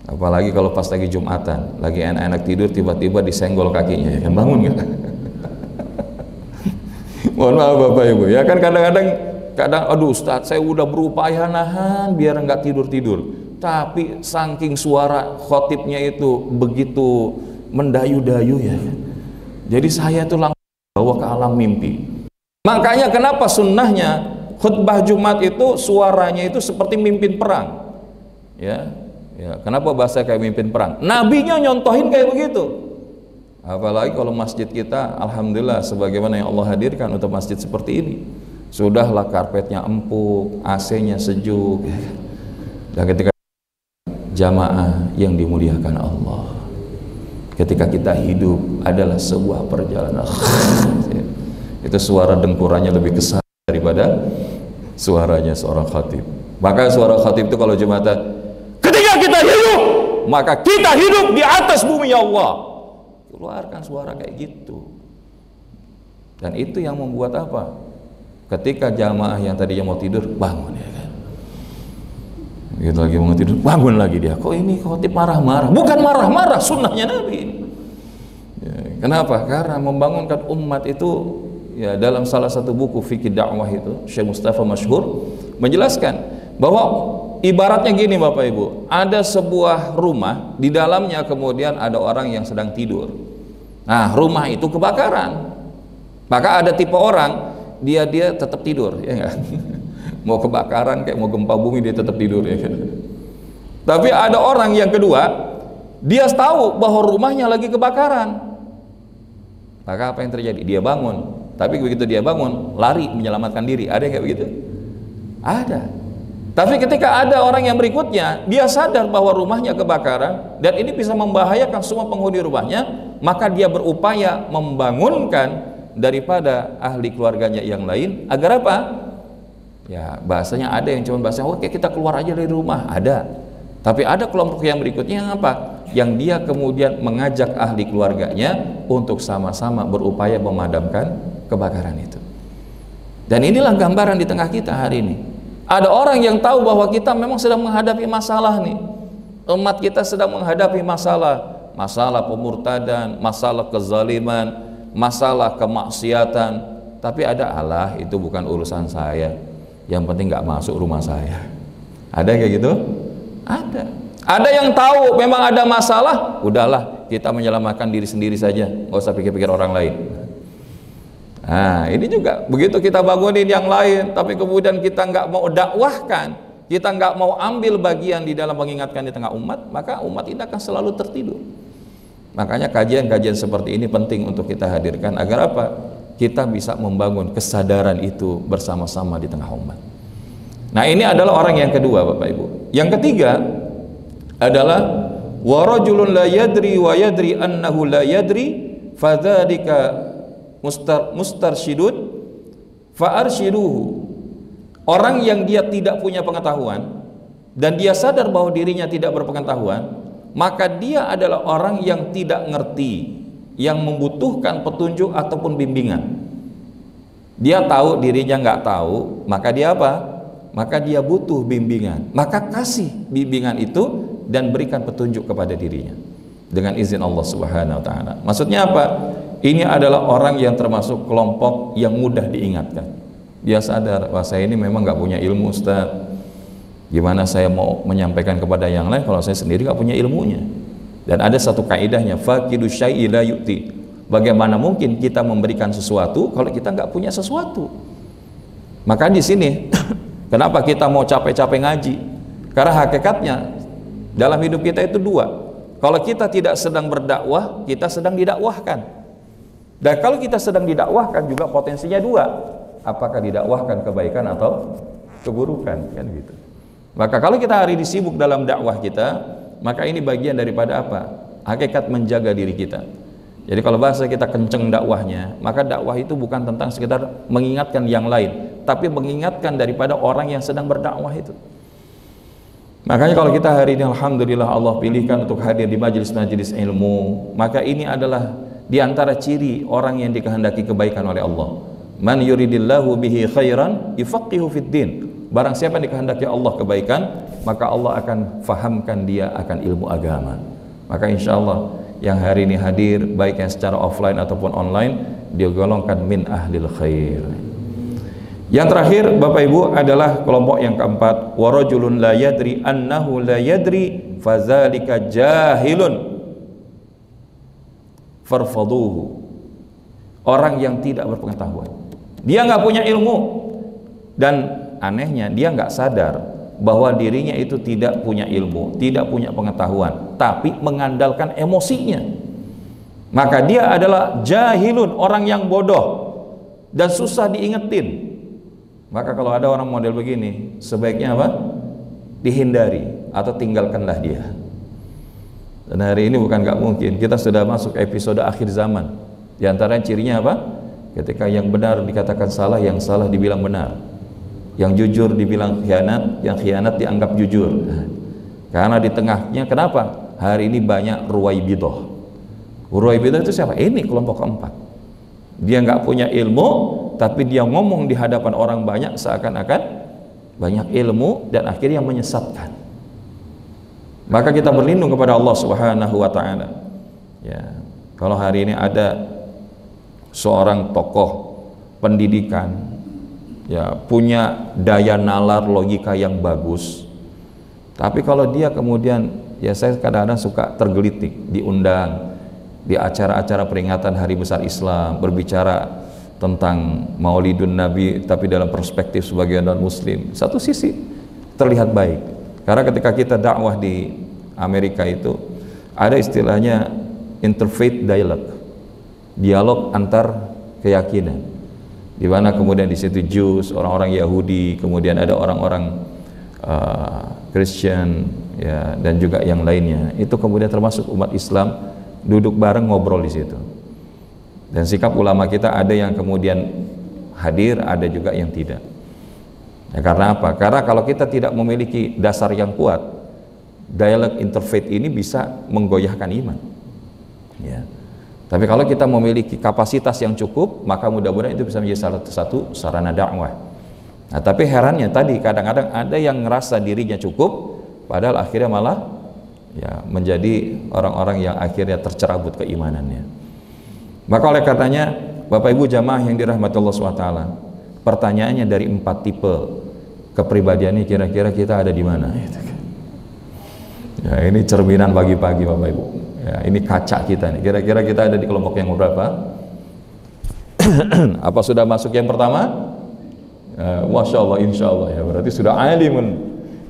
Apalagi kalau pas lagi Jumatan, lagi enak-enak tidur, tiba-tiba disenggol kakinya, ya kan, bangun enggak? Mohon maaf Bapak Ibu, ya kan kadang-kadang aduh Ustadz, saya udah berupaya nahan biar enggak tidur-tidur, tapi saking suara khotibnya itu begitu mendayu-dayu, ya kan? Jadi saya tuh langsung bawa ke alam mimpi. Makanya kenapa sunnahnya khutbah Jumat itu suaranya itu seperti mimpin perang, ya, ya. Kenapa bahasa kayak mimpin perang? Nabinya nyontohin kayak begitu. Apalagi kalau masjid kita, alhamdulillah, sebagaimana yang Allah hadirkan untuk masjid seperti ini, sudahlah karpetnya empuk, AC-nya sejuk, ya. Dan ketika jamaah yang dimuliakan Allah, ketika kita hidup adalah sebuah perjalanan, itu suara dengkurannya lebih kesal daripada suaranya seorang khatib. Maka suara khatib itu kalau Jumatan, ketika kita hidup, maka kita hidup di atas bumi Allah. Keluarkan suara kayak gitu. Dan itu yang membuat apa? Ketika jamaah yang tadinya mau tidur, bangun, ya kan? Gitu lagi mau tidur, bangun lagi dia. Kok ini khotib marah-marah? Bukan marah-marah, sunnahnya Nabi. Ya, kenapa? Karena membangunkan umat itu, ya, dalam salah satu buku fikih dakwah itu, Syekh Mustafa Masyhur menjelaskan bahwa ibaratnya gini Bapak Ibu, ada sebuah rumah, di dalamnya kemudian ada orang yang sedang tidur. Nah, rumah itu kebakaran. Maka ada tipe orang, dia tetap tidur, ya enggak? Mau kebakaran kayak mau gempa bumi dia tetap tidur, ya kan? Tapi ada orang yang kedua, dia tahu bahwa rumahnya lagi kebakaran. Maka apa yang terjadi? Dia bangun. Tapi begitu dia bangun, lari menyelamatkan diri. Ada yang kayak begitu? Ada. Tapi ketika ada orang yang berikutnya, dia sadar bahwa rumahnya kebakaran dan ini bisa membahayakan semua penghuni rumahnya, maka dia berupaya membangunkan daripada ahli keluarganya yang lain agar apa? Ya, bahasanya ada yang cuma bahasa, oke kita keluar aja dari rumah, ada. Tapi ada kelompok yang berikutnya yang apa? Yang dia kemudian mengajak ahli keluarganya untuk sama-sama berupaya memadamkan kebakaran itu. Dan inilah gambaran di tengah kita hari ini. Ada orang yang tahu bahwa kita memang sedang menghadapi masalah nih. Umat kita sedang menghadapi masalah, masalah pemurtadan, masalah kezaliman, masalah kemaksiatan. Tapi ada, Allah itu bukan urusan saya, yang penting nggak masuk rumah saya. Ada kayak gitu? Ada. Ada yang tahu memang ada masalah, udahlah kita menyelamatkan diri sendiri saja, nggak usah pikir-pikir orang lain. Nah, ini juga begitu kita bangunin yang lain, tapi kemudian kita nggak mau dakwahkan, kita nggak mau ambil bagian di dalam mengingatkan di tengah umat, maka umat ini akan selalu tertidur. Makanya kajian-kajian seperti ini penting untuk kita hadirkan agar apa? Kita bisa membangun kesadaran itu bersama-sama di tengah umat. Nah, ini adalah orang yang kedua, Bapak Ibu. Yang ketiga adalah wa rajulun la yadri wa yadri annahu la yadri fadzalika mustarsyidun fa'arsyiduhu. Orang yang dia tidak punya pengetahuan dan dia sadar bahwa dirinya tidak berpengetahuan, maka dia adalah orang yang tidak ngerti, yang membutuhkan petunjuk ataupun bimbingan. Dia tahu dirinya nggak tahu, maka dia apa? Maka dia butuh bimbingan. Maka kasih bimbingan itu dan berikan petunjuk kepada dirinya dengan izin Allah Subhanahu wa taala. Maksudnya apa? Ini adalah orang yang termasuk kelompok yang mudah diingatkan. Dia sadar, wah saya ini memang nggak punya ilmu, Ustaz. Gimana saya mau menyampaikan kepada yang lain kalau saya sendiri nggak punya ilmunya? Dan ada satu kaidahnya, faqidu syai'i la yu'ti. Bagaimana mungkin kita memberikan sesuatu kalau kita nggak punya sesuatu? Maka di sini, kenapa kita mau capek-capek ngaji? Karena hakikatnya dalam hidup kita itu dua. Kalau kita tidak sedang berdakwah, kita sedang didakwahkan. Dan kalau kita sedang didakwahkan juga potensinya dua. Apakah didakwahkan kebaikan atau keburukan, kan gitu. Maka kalau kita hari ini sibuk dalam dakwah kita, maka ini bagian daripada apa? Hakikat menjaga diri kita. Jadi kalau bahasa kita kenceng dakwahnya, maka dakwah itu bukan tentang sekedar mengingatkan yang lain, tapi mengingatkan daripada orang yang sedang berdakwah itu. Makanya kalau kita hari ini alhamdulillah Allah pilihkan untuk hadir di majelis-majelis ilmu, maka ini adalah di antara ciri orang yang dikehendaki kebaikan oleh Allah. Man yuridillahu bihi khairan yufaqihu fid din. Barang siapa yang dikehendaki Allah kebaikan, maka Allah akan fahamkan dia akan ilmu agama. Maka insya Allah yang hari ini hadir, baik yang secara offline ataupun online, dia golongkan min ahlil khair. Yang terakhir Bapak Ibu adalah kelompok yang keempat, wa rajulun la yadri annahu la yadri fadzalika jahilun farfaduhu. Orang yang tidak berpengetahuan, dia nggak punya ilmu, dan anehnya dia nggak sadar bahwa dirinya itu tidak punya ilmu, tidak punya pengetahuan, tapi mengandalkan emosinya. Maka dia adalah jahilun, orang yang bodoh dan susah diingetin. Maka kalau ada orang model begini, sebaiknya apa? Dihindari atau tinggalkanlah dia. Dan hari ini bukan nggak mungkin, kita sudah masuk episode akhir zaman. Di antara cirinya apa? Ketika yang benar dikatakan salah, yang salah dibilang benar, yang jujur dibilang khianat, yang khianat dianggap jujur. Karena di tengahnya, kenapa? Hari ini banyak ruwaibidah. Ruwaibidah itu siapa? Ini kelompok keempat. Dia nggak punya ilmu, tapi dia ngomong di hadapan orang banyak seakan-akan banyak ilmu, dan akhirnya menyesatkan. Maka kita berlindung kepada Allah Subhanahu wa Ta'ala. Ya, kalau hari ini ada seorang tokoh pendidikan, ya, punya daya nalar logika yang bagus, tapi kalau dia kemudian, ya saya kadang-kadang suka tergelitik diundang di acara-acara peringatan Hari Besar Islam, berbicara tentang Maulidun Nabi tapi dalam perspektif sebagai non-muslim. Satu sisi terlihat baik, karena ketika kita dakwah di Amerika itu ada istilahnya interfaith dialog antar keyakinan, di mana kemudian di situ Jews, orang-orang Yahudi, kemudian ada orang-orang Christian, ya, dan juga yang lainnya. Itu kemudian termasuk umat Islam duduk bareng ngobrol di situ. Dan sikap ulama kita ada yang kemudian hadir, ada juga yang tidak. Ya, karena apa? Karena kalau kita tidak memiliki dasar yang kuat, dialog interfaith ini bisa menggoyahkan iman. Ya. Tapi kalau kita memiliki kapasitas yang cukup, maka mudah-mudahan itu bisa menjadi salah satu sarana dakwah. Nah, tapi herannya tadi kadang-kadang ada yang ngerasa dirinya cukup, padahal akhirnya malah ya menjadi orang-orang yang akhirnya tercerabut keimanannya. Maka oleh karenanya Bapak Ibu jamaah yang dirahmati Allah SWT, pertanyaannya dari 4 tipe kepribadiannya kira-kira kita ada di mana? Ya, ini cerminan pagi-pagi Bapak Ibu. Ya, ini kaca kita nih. Kira-kira kita ada di kelompok yang berapa? Apa sudah masuk yang pertama? Masya Allah, insya Allah ya. Berarti sudah alimun,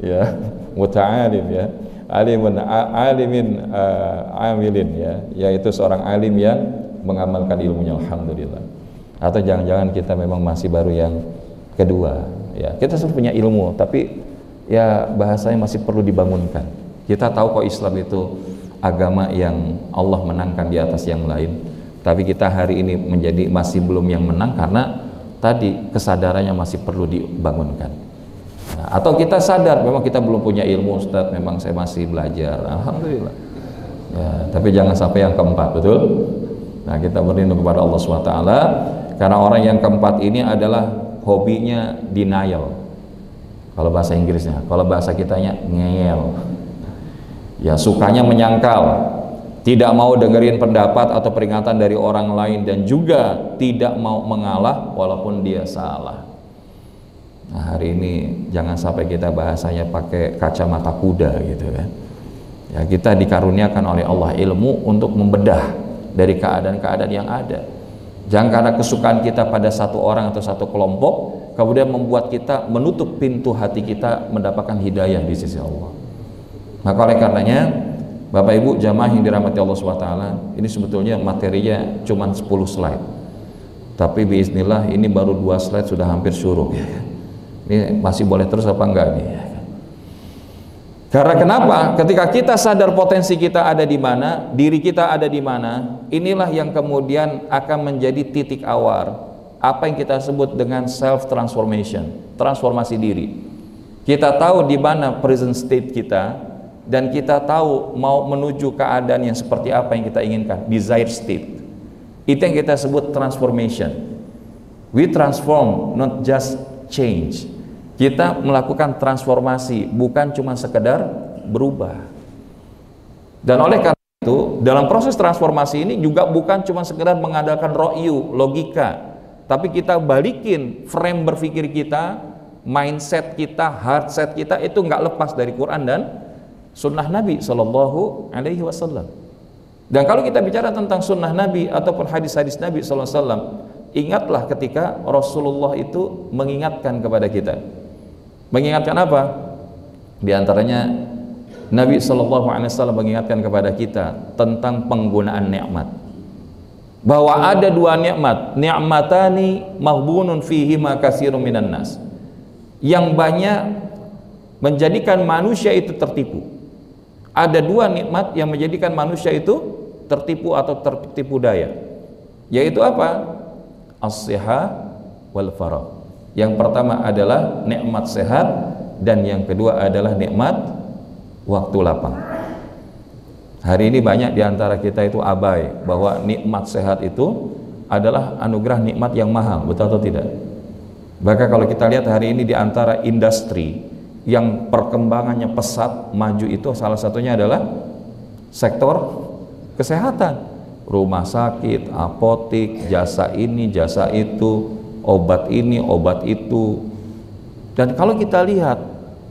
ya, muta'alim ya. Alimun alimin amilin ya, yaitu seorang alim yang mengamalkan ilmunya, alhamdulillah. Atau jangan-jangan kita memang masih baru yang kedua ya. Kita sudah punya ilmu tapi ya bahasanya masih perlu dibangunkan. Kita tahu kok Islam itu agama yang Allah menangkan di atas yang lain, tapi kita hari ini menjadi masih belum yang menang karena tadi kesadarannya masih perlu dibangunkan. Nah, atau kita sadar memang kita belum punya ilmu, Ustaz, memang saya masih belajar, alhamdulillah ya, tapi jangan sampai yang keempat, betul? Nah, kita berlindung kepada Allah SWT, karena orang yang keempat ini adalah hobinya denial, kalau bahasa Inggrisnya. Kalau bahasa kitanya ngeyel ya, sukanya menyangkal, tidak mau dengerin pendapat atau peringatan dari orang lain, dan juga tidak mau mengalah walaupun dia salah. Nah, hari ini jangan sampai kita bahasanya pakai kacamata kuda gitu kan. Ya, kita dikaruniakan oleh Allah ilmu untuk membedah dari keadaan-keadaan yang ada. Jangan karena kesukaan kita pada satu orang atau satu kelompok kemudian membuat kita menutup pintu hati kita mendapatkan hidayah di sisi Allah. Maka oleh karenanya Bapak Ibu jamaah yang dirahmati Allah SWT, ini sebetulnya materinya cuma 10 slide, tapi biiznillah ini baru 2 slide sudah hampir syuruk ya. Ini masih boleh terus apa enggak nih? Karena kenapa? Ketika kita sadar potensi kita ada di mana, diri kita ada di mana, inilah yang kemudian akan menjadi titik awal apa yang kita sebut dengan self transformation, transformasi diri. Kita tahu di mana present state kita, dan kita tahu mau menuju keadaan yang seperti apa yang kita inginkan, desired state. Itu yang kita sebut transformation. We transform, not just change. Kita melakukan transformasi, bukan cuma sekedar berubah. Dan oleh karena itu, dalam proses transformasi ini juga bukan cuma sekedar mengandalkan ro'yu, logika, tapi kita balikin frame berpikir kita, mindset kita, heart set kita, itu nggak lepas dari Quran dan sunnah Nabi Shallallahu Alaihi Wasallam. Dan kalau kita bicara tentang sunnah Nabi ataupun hadis-hadis Nabi Sallallahu Alaihi Wasallam, ingatlah ketika Rasulullah itu mengingatkan kepada kita. Mengingatkan apa? Di antaranya Nabi Sallallahu Alaihi Wasallam mengingatkan kepada kita tentang penggunaan nikmat. Bahwa ada dua nikmat, ni'matani maghbunun fihi ma katsirun minan nas, yang banyak menjadikan manusia itu tertipu. Ada dua nikmat yang menjadikan manusia itu tertipu atau tertipu daya, yaitu apa? As-siha wal faragh. Yang pertama adalah nikmat sehat, dan yang kedua adalah nikmat waktu lapang. Hari ini banyak diantara kita itu abai bahwa nikmat sehat itu adalah anugerah nikmat yang mahal, betul atau tidak? Bahkan kalau kita lihat hari ini diantara industri yang perkembangannya pesat maju itu salah satunya adalah sektor kesehatan, rumah sakit, apotik, jasa ini, jasa itu, obat ini, obat itu. Dan kalau kita lihat,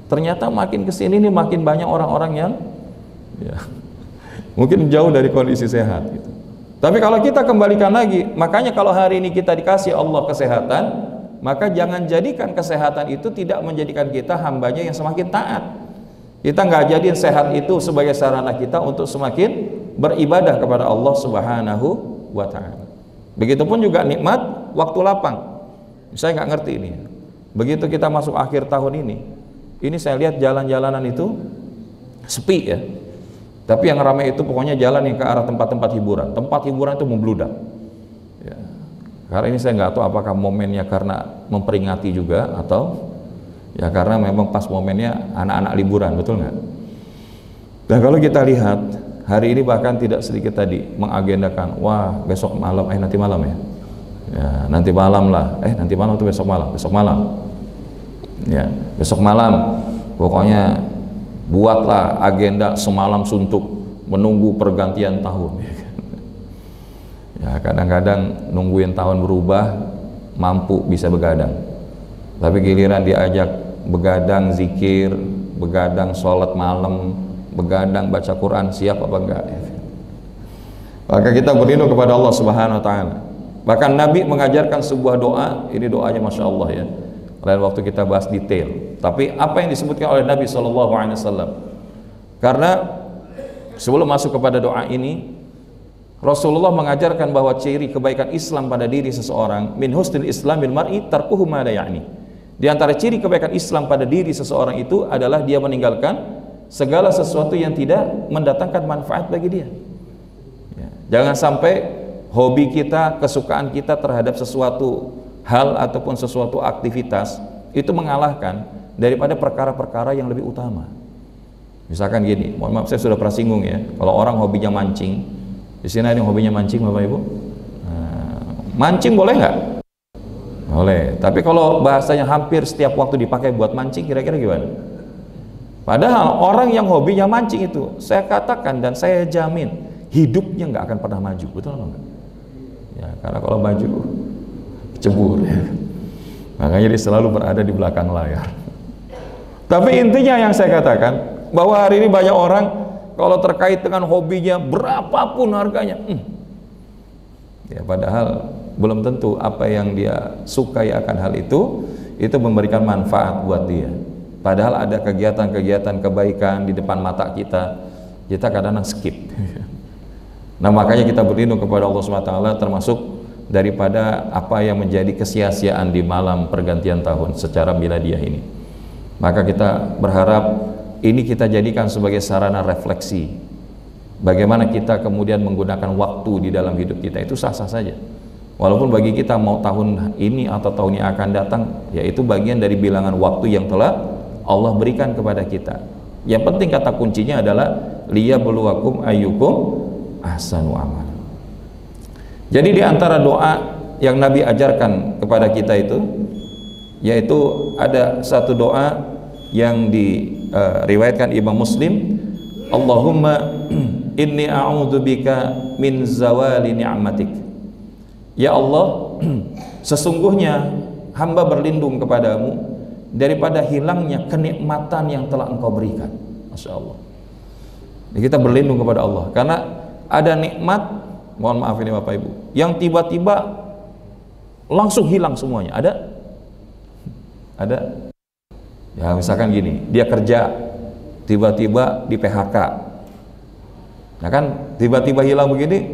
ternyata makin kesini ini makin banyak orang-orang yang ya, mungkin jauh dari kondisi sehat gitu. Tapi kalau kita kembalikan lagi, makanya kalau hari ini kita dikasih Allah kesehatan, maka jangan jadikan kesehatan itu tidak menjadikan kita hambanya yang semakin taat. Kita nggak jadiin sehat itu sebagai sarana kita untuk semakin beribadah kepada Allah Subhanahu wa ta'ala. Begitupun juga nikmat waktu lapang. Saya nggak ngerti ini. Begitu kita masuk akhir tahun ini saya lihat jalan-jalanan itu sepi ya. Tapi yang ramai itu pokoknya jalan yang ke arah tempat-tempat hiburan. Tempat hiburan itu membludak. Ya. Karena ini saya nggak tahu apakah momennya karena memperingati juga atau ya karena memang pas momennya anak-anak liburan, betul nggak? Dan kalau kita lihat hari ini bahkan tidak sedikit tadi mengagendakan, wah besok malam, nanti malam ya, ya nanti malam lah, nanti malam itu besok malam, ya besok malam, pokoknya buatlah agenda semalam suntuk menunggu pergantian tahun. Ya kadang-kadang nungguin tahun berubah mampu bisa begadang, tapi giliran diajak begadang zikir, begadang sholat malam, begadang baca Quran, siap apa enggak? Maka kita berlindung kepada Allah Subhanahu wa ta'ala. Bahkan Nabi mengajarkan sebuah doa, ini doanya Masya Allah ya, lain waktu kita bahas detail. Tapi apa yang disebutkan oleh Nabi SAW, karena sebelum masuk kepada doa ini, Rasulullah mengajarkan bahwa ciri kebaikan Islam pada diri seseorang, min husnil islamil mar'i tarkuhu ma la ya'ni. Di antara ciri kebaikan Islam pada diri seseorang itu adalah dia meninggalkan segala sesuatu yang tidak mendatangkan manfaat bagi dia. Ya, jangan sampai hobi kita, kesukaan kita terhadap sesuatu hal ataupun sesuatu aktivitas itu mengalahkan daripada perkara-perkara yang lebih utama. Misalkan gini, mohon maaf saya sudah pernah singgung ya, kalau orang hobinya mancing, di sini ada yang hobinya mancing Bapak Ibu, mancing boleh nggak? Boleh, tapi kalau bahasanya hampir setiap waktu dipakai buat mancing, kira-kira gimana? Padahal orang yang hobinya mancing itu, saya katakan dan saya jamin hidupnya nggak akan pernah maju, betul atau enggak? Ya, karena kalau maju cebur ya. Makanya dia selalu berada di belakang layar. Tapi intinya yang saya katakan bahwa hari ini banyak orang kalau terkait dengan hobinya berapapun harganya, ya padahal belum tentu apa yang dia sukai akan hal itu memberikan manfaat buat dia. Padahal ada kegiatan-kegiatan kebaikan di depan mata kita kadang-kadang skip. Nah makanya kita berlindung kepada Allah SWT termasuk daripada apa yang menjadi kesia-siaan di malam pergantian tahun secara miladiah ini. Maka kita berharap ini kita jadikan sebagai sarana refleksi. Bagaimana kita kemudian menggunakan waktu di dalam hidup kita itu sah-sah saja. Walaupun bagi kita mau tahun ini atau tahun yang akan datang, yaitu bagian dari bilangan waktu yang telah Allah berikan kepada kita. Yang penting kata kuncinya adalah liyabluwakum ayyukum ahsanu amal. Jadi di antara doa yang Nabi ajarkan kepada kita itu, yaitu ada satu doa yang diriwayatkan Imam Muslim, Allahumma inni a'udzubika min zawali ni'matik. Ya Allah, sesungguhnya hamba berlindung kepadamu daripada hilangnya kenikmatan yang telah Engkau berikan. Masya Allah. Jadi kita berlindung kepada Allah karena ada nikmat, mohon maaf ini Bapak Ibu, yang tiba-tiba langsung hilang semuanya. Ada? Ya misalkan gini, dia kerja tiba-tiba di PHK. Nah kan tiba-tiba hilang begini,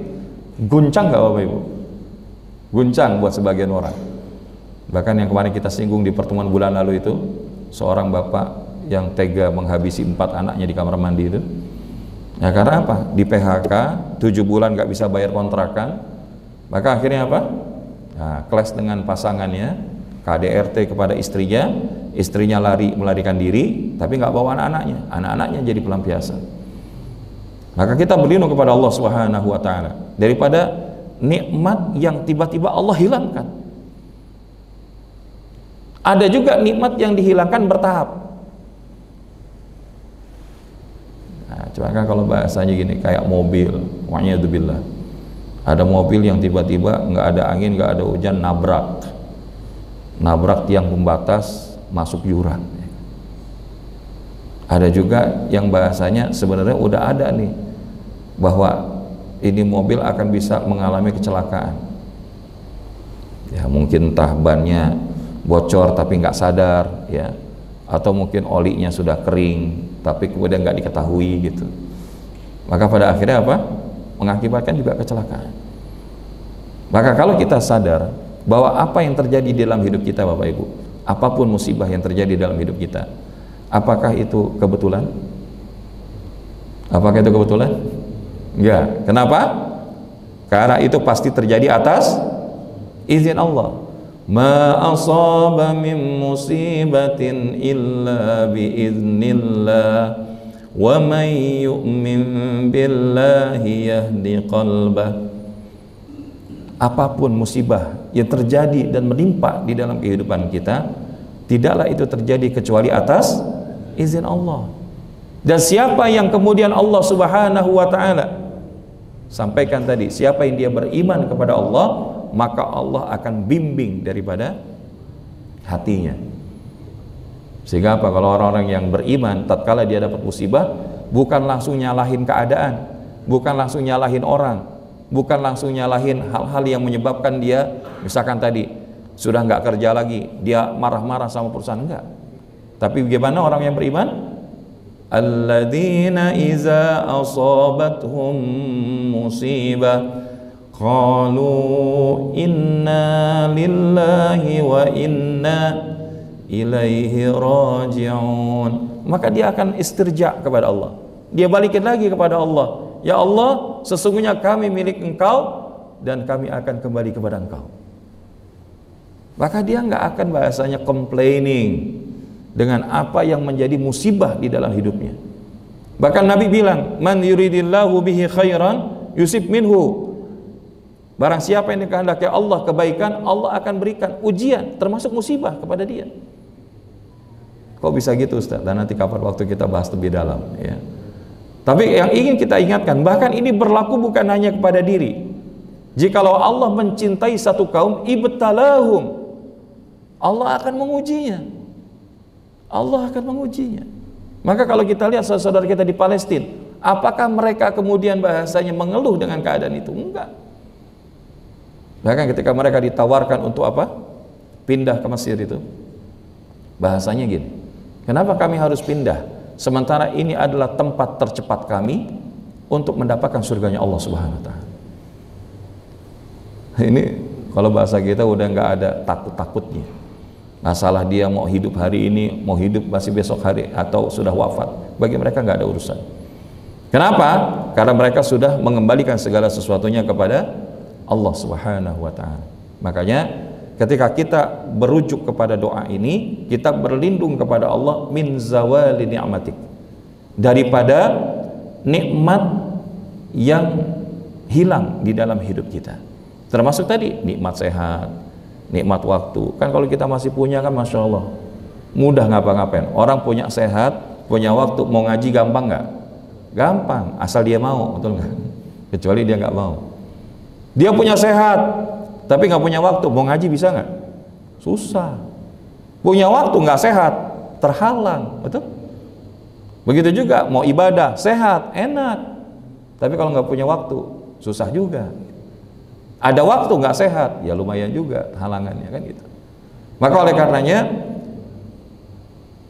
guncang nggak Bapak Ibu? Guncang buat sebagian orang. Bahkan yang kemarin kita singgung di pertemuan bulan lalu itu, seorang bapak yang tega menghabisi 4 anaknya di kamar mandi itu. Nah karena apa? Di PHK 7 bulan nggak bisa bayar kontrakan, maka akhirnya apa? Nah, clash dengan pasangannya, KDRT kepada istrinya, istrinya melarikan diri, tapi nggak bawa anak-anaknya jadi pelampiasan. Maka kita berlindung kepada Allah Subhanahu wa Ta'ala daripada nikmat yang tiba-tiba Allah hilangkan. Ada juga nikmat yang dihilangkan bertahap. Nah, cuma kan kalau bahasanya gini, kayak mobil, wa'iyadzubillah. Ada mobil yang tiba-tiba nggak ada angin, nggak ada hujan, nabrak tiang pembatas, masuk jurang. Ada juga yang bahasanya sebenarnya udah ada nih, bahwa ini mobil akan bisa mengalami kecelakaan. Ya mungkin entah bannya bocor tapi nggak sadar, ya, atau mungkin olinya sudah kering tapi kemudian nggak diketahui gitu. Maka pada akhirnya apa? Mengakibatkan juga kecelakaan. Maka kalau kita sadar bahwa apa yang terjadi dalam hidup kita Bapak Ibu, apapun musibah yang terjadi dalam hidup kita, apakah itu kebetulan? Apakah itu kebetulan? Enggak. Kenapa? Karena itu pasti terjadi atas izin Allah. Ma asaba min musibatin illa biiznillah wa may yu'min billahi yahdi qalbah. Apapun musibah yang terjadi dan menimpa di dalam kehidupan kita, tidaklah itu terjadi kecuali atas izin Allah. Dan siapa yang kemudian Allah Subhanahu wa Ta'ala sampaikan tadi, siapa yang dia beriman kepada Allah, maka Allah akan bimbing daripada hatinya. Sehingga apa? Kalau orang-orang yang beriman, tatkala dia dapat musibah, bukan langsung nyalahin keadaan, bukan langsung nyalahin orang, bukan langsung nyalahin hal-hal yang menyebabkan dia, misalkan tadi sudah nggak kerja lagi, dia marah-marah sama perusahaan, enggak. Tapi bagaimana orang yang beriman? Alladzina iza asabathum musibah qalu inna lillahi wa inna ilaihi raji'un. Maka dia akan istirja kepada Allah, dia balikin lagi kepada Allah. Ya Allah, sesungguhnya kami milik Engkau dan kami akan kembali kepada Engkau. Maka dia nggak akan bahasanya complaining dengan apa yang menjadi musibah di dalam hidupnya. Bahkan Nabi bilang, man yuridillahu bihi khairan yusib minhu. Barang siapa yang dikehendaki Allah kebaikan, Allah akan berikan ujian termasuk musibah kepada dia. Kok bisa gitu Ustaz? Dan nanti kapan waktu kita bahas lebih dalam, ya. Tapi yang ingin kita ingatkan, bahkan ini berlaku bukan hanya kepada diri. Jikalau Allah mencintai satu kaum, ibtalahum, Allah akan mengujinya. Allah akan mengujinya. Maka kalau kita lihat saudara kita di Palestina, apakah mereka kemudian bahasanya mengeluh dengan keadaan itu? Enggak. Bahkan ketika mereka ditawarkan untuk apa? Pindah ke Mesir itu, bahasanya gini, kenapa kami harus pindah? Sementara ini adalah tempat tercepat kami untuk mendapatkan surganya Allah Subhanahu wa Ta'ala. Ini kalau bahasa kita udah nggak ada takut-takutnya. Masalah dia mau hidup hari ini, mau hidup masih besok hari, atau sudah wafat, bagi mereka nggak ada urusan. Kenapa? Karena mereka sudah mengembalikan segala sesuatunya kepada Allah Subhanahu wa taala. Makanya ketika kita berujuk kepada doa ini, kita berlindung kepada Allah min zawali ni'matik, daripada nikmat yang hilang di dalam hidup kita. Termasuk tadi nikmat sehat, nikmat waktu. Kan kalau kita masih punya kan Masya Allah, mudah ngapa-ngapain. Orang punya sehat, punya waktu, mau ngaji gampang nggak? Gampang, asal dia mau, betul nggak? Kecuali dia nggak mau. Dia punya sehat, tapi nggak punya waktu, mau ngaji bisa nggak? Susah. Punya waktu nggak sehat, terhalang, betul? Begitu juga mau ibadah, sehat, enak, tapi kalau nggak punya waktu, susah juga. Ada waktu nggak sehat, ya lumayan juga halangannya, kan gitu. Maka oleh karenanya,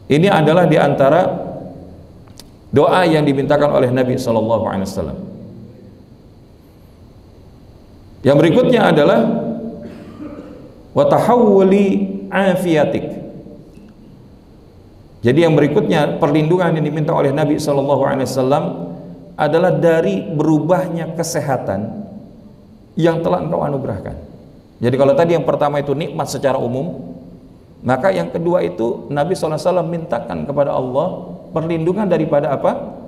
ini adalah diantara doa yang dimintakan oleh Nabi SAW. Yang berikutnya adalah wa tahawwuli afiyatik. Jadi yang berikutnya, perlindungan yang diminta oleh Nabi SAW adalah dari berubahnya kesehatan yang telah engkau anugerahkan. Jadi kalau tadi yang pertama itu nikmat secara umum, maka yang kedua itu Nabi SAW mintakan kepada Allah perlindungan daripada apa?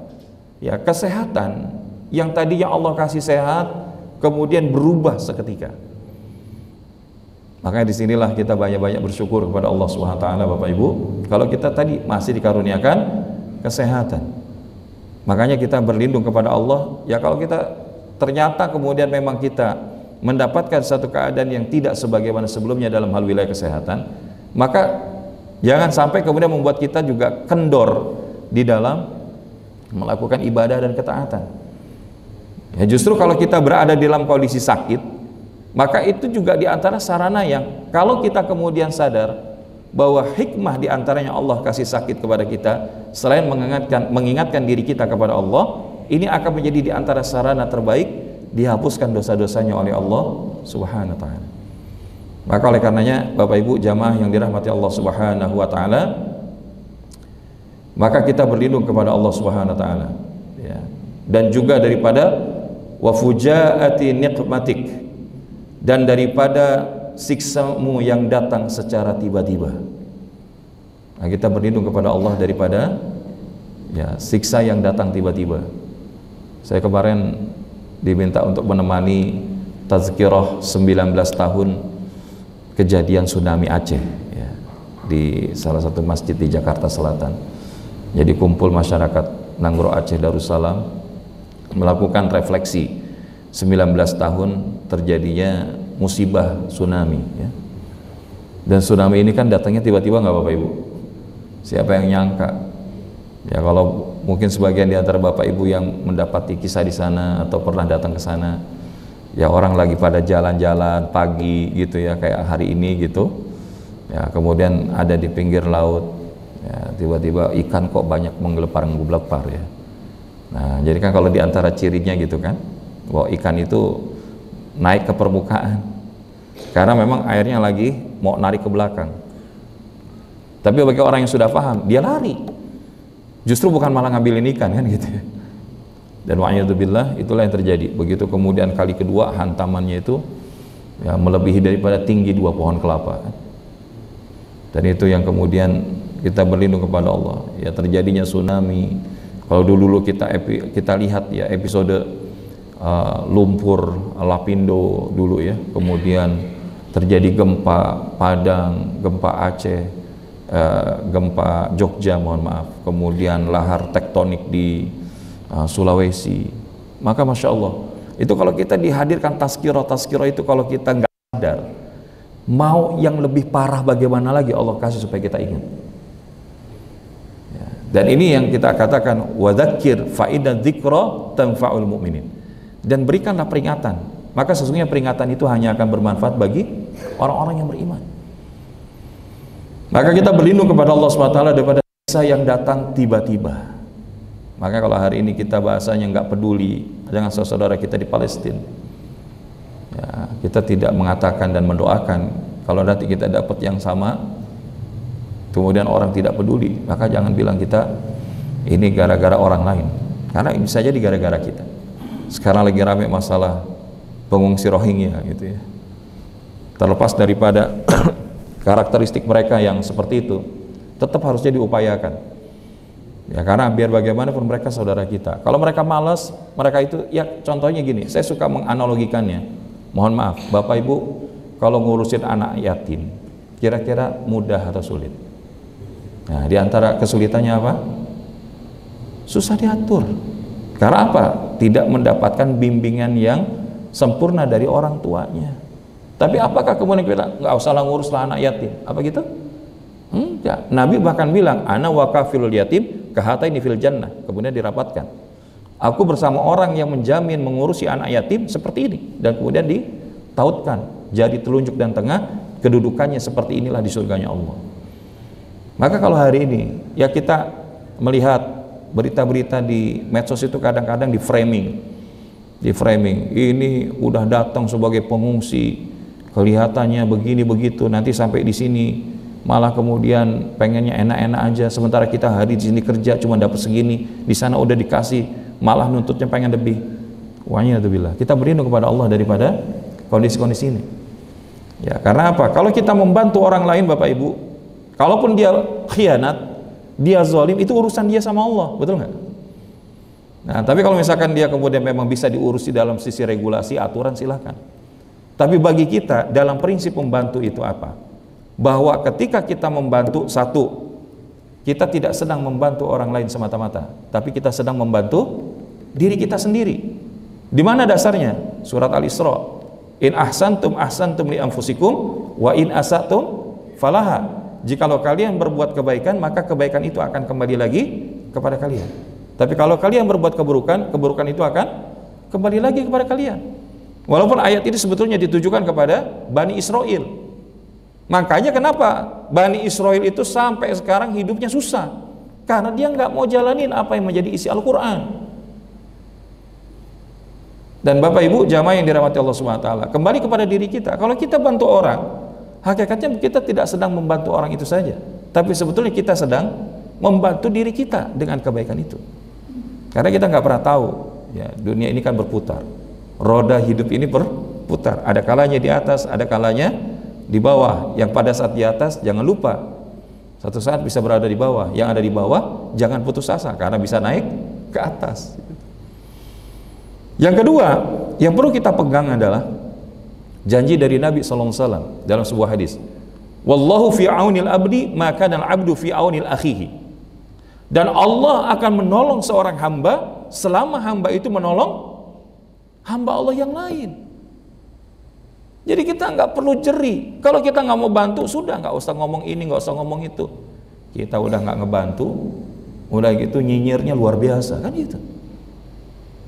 Ya, kesehatan yang tadinya Allah kasih sehat, kemudian berubah seketika. Makanya disinilah kita banyak-banyak bersyukur kepada Allah SWT, Bapak Ibu. Kalau kita tadi masih dikaruniakan kesehatan, makanya kita berlindung kepada Allah. Ya kalau kita ternyata kemudian memang kita mendapatkan satu keadaan yang tidak sebagaimana sebelumnya dalam hal wilayah kesehatan, maka jangan sampai kemudian membuat kita juga kendor di dalam melakukan ibadah dan ketaatan. Ya justru kalau kita berada di dalam kondisi sakit, maka itu juga diantara sarana yang kalau kita kemudian sadar bahwa hikmah diantaranya Allah kasih sakit kepada kita, selain mengingatkan diri kita kepada Allah, ini akan menjadi diantara sarana terbaik dihapuskan dosa-dosanya oleh Allah Subhanahu wa ta'ala. Maka oleh karenanya Bapak Ibu jamaah yang dirahmati Allah Subhanahu wa ta'ala, maka kita berlindung kepada Allah Subhanahu wa ta'ala, ya. Dan juga daripada wa fujaati niqmatik, dan daripada siksamu yang datang secara tiba-tiba. Nah, kita berlindung kepada Allah daripada ya siksa yang datang tiba-tiba. Saya kemarin diminta untuk menemani tazkirah 19 tahun kejadian tsunami Aceh, ya, di salah satu masjid di Jakarta Selatan. Jadi kumpul masyarakat Nanggro Aceh Darussalam melakukan refleksi 19 tahun terjadinya musibah tsunami, ya. Dan tsunami ini kan datangnya tiba-tiba, nggak Bapak Ibu? Siapa yang nyangka? Ya kalau mungkin sebagian di antara Bapak Ibu yang mendapati kisah di sana atau pernah datang ke sana, ya orang lagi pada jalan-jalan pagi gitu ya, kayak hari ini gitu. Ya kemudian ada di pinggir laut, ya tiba-tiba ikan kok banyak menggelepar-gelepar ya. Nah, jadi kan kalau di antara cirinya gitu kan, bahwa ikan itu naik ke permukaan karena memang airnya lagi mau narik ke belakang. Tapi bagi orang yang sudah paham, dia lari. Justru bukan malah ngambilin ikan kan gitu ya. Dan wa'iyadzubillah, itulah yang terjadi. Begitu kemudian kali kedua hantamannya itu ya melebihi daripada tinggi 2 pohon kelapa kan. Dan itu yang kemudian kita berlindung kepada Allah. Ya terjadinya tsunami. Kalau dulu kita lihat ya episode lumpur Lapindo dulu ya. Kemudian terjadi gempa Padang, gempa Aceh, gempa Jogja, mohon maaf, kemudian lahar tektonik di Sulawesi. Maka Masya Allah, itu kalau kita dihadirkan tazkirah itu, kalau kita nggak sadar, mau yang lebih parah bagaimana lagi Allah kasih supaya kita ingat. Ya. Dan ini yang kita katakan wadzakir fa inna dzikra tanfa'ul mu'minin. Dan berikanlah peringatan, maka sesungguhnya peringatan itu hanya akan bermanfaat bagi orang-orang yang beriman. Maka kita berlindung kepada Allah SWT daripada siksa yang datang tiba-tiba. Maka kalau hari ini kita bahasanya nggak peduli dengan saudara kita di Palestina, ya, kita tidak mengatakan dan mendoakan kalau nanti kita dapat yang sama, kemudian orang tidak peduli, maka jangan bilang kita ini gara-gara orang lain, karena bisa jadi gara-gara kita. Sekarang lagi ramai masalah pengungsi Rohingya gitu ya. Terlepas daripada karakteristik mereka yang seperti itu, tetap harusnya diupayakan. Ya, karena biar bagaimanapun mereka saudara kita. Kalau mereka malas, mereka itu ya contohnya gini, saya suka menganalogikannya. Mohon maaf, Bapak Ibu, kalau ngurusin anak yatim, kira-kira mudah atau sulit? Nah, di antara kesulitannya apa? Susah diatur. Karena apa? Tidak mendapatkan bimbingan yang sempurna dari orang tuanya. Tapi apakah kemudian kita nggak usah nguruslah anak yatim? Apa gitu? Enggak. Nabi bahkan bilang, ana wakafilul yatim kahataini fil jannah. Kemudian dirapatkan. Aku bersama orang yang menjamin mengurusi anak yatim seperti ini, dan kemudian ditautkan jari telunjuk dan tengah, kedudukannya seperti inilah di surganya Allah. Maka kalau hari ini ya kita melihat berita-berita di medsos itu kadang-kadang di framing, ini udah datang sebagai pengungsi, kelihatannya begini begitu, nanti sampai di sini malah kemudian pengennya enak-enak aja, sementara kita hari di sini kerja cuma dapat segini, di sana udah dikasih, malah nuntutnya pengen lebih. Wa'iyadzubillah. Kita berlindung kepada Allah daripada kondisi-kondisi ini. Ya, karena apa? Kalau kita membantu orang lain, Bapak Ibu, kalaupun dia khianat, dia zalim, itu urusan dia sama Allah, betul nggak? Nah, tapi kalau misalkan dia kemudian memang bisa diurusi dalam sisi regulasi, aturan, silahkan. Tapi bagi kita, dalam prinsip membantu itu apa? Bahwa ketika kita membantu, satu, kita tidak sedang membantu orang lain semata-mata, tapi kita sedang membantu diri kita sendiri. Di mana dasarnya? Surat Al-Isra. In ahsantum ahsantum li anfusikum wa in asatum falaha. Jikalau kalian berbuat kebaikan, maka kebaikan itu akan kembali lagi kepada kalian. Tapi kalau kalian berbuat keburukan, keburukan itu akan kembali lagi kepada kalian. Walaupun ayat ini sebetulnya ditujukan kepada Bani Israel. Makanya kenapa Bani Israel itu sampai sekarang hidupnya susah? Karena dia nggak mau jalanin apa yang menjadi isi Al-Quran. Dan Bapak Ibu jamaah yang dirahmati Allah SWT, kembali kepada diri kita. Kalau kita bantu orang, hakikatnya kita tidak sedang membantu orang itu saja, tapi sebetulnya kita sedang membantu diri kita dengan kebaikan itu. Karena kita nggak pernah tahu, ya, dunia ini kan berputar, roda hidup ini berputar. Ada kalanya di atas, ada kalanya di bawah. Yang pada saat di atas, jangan lupa, satu saat bisa berada di bawah. Yang ada di bawah, jangan putus asa, karena bisa naik ke atas. Yang kedua, yang perlu kita pegang adalah janji dari Nabi SAW dalam sebuah hadis. Wallahu fi aunil abdi maka dan abdu fi aunil akhihi. Dan Allah akan menolong seorang hamba selama hamba itu menolong hamba Allah yang lain. Jadi kita nggak perlu jeri. Kalau kita nggak mau bantu, sudah nggak usah ngomong ini, nggak usah ngomong itu. Kita udah nggak ngebantu, udah gitu nyinyirnya luar biasa, kan gitu.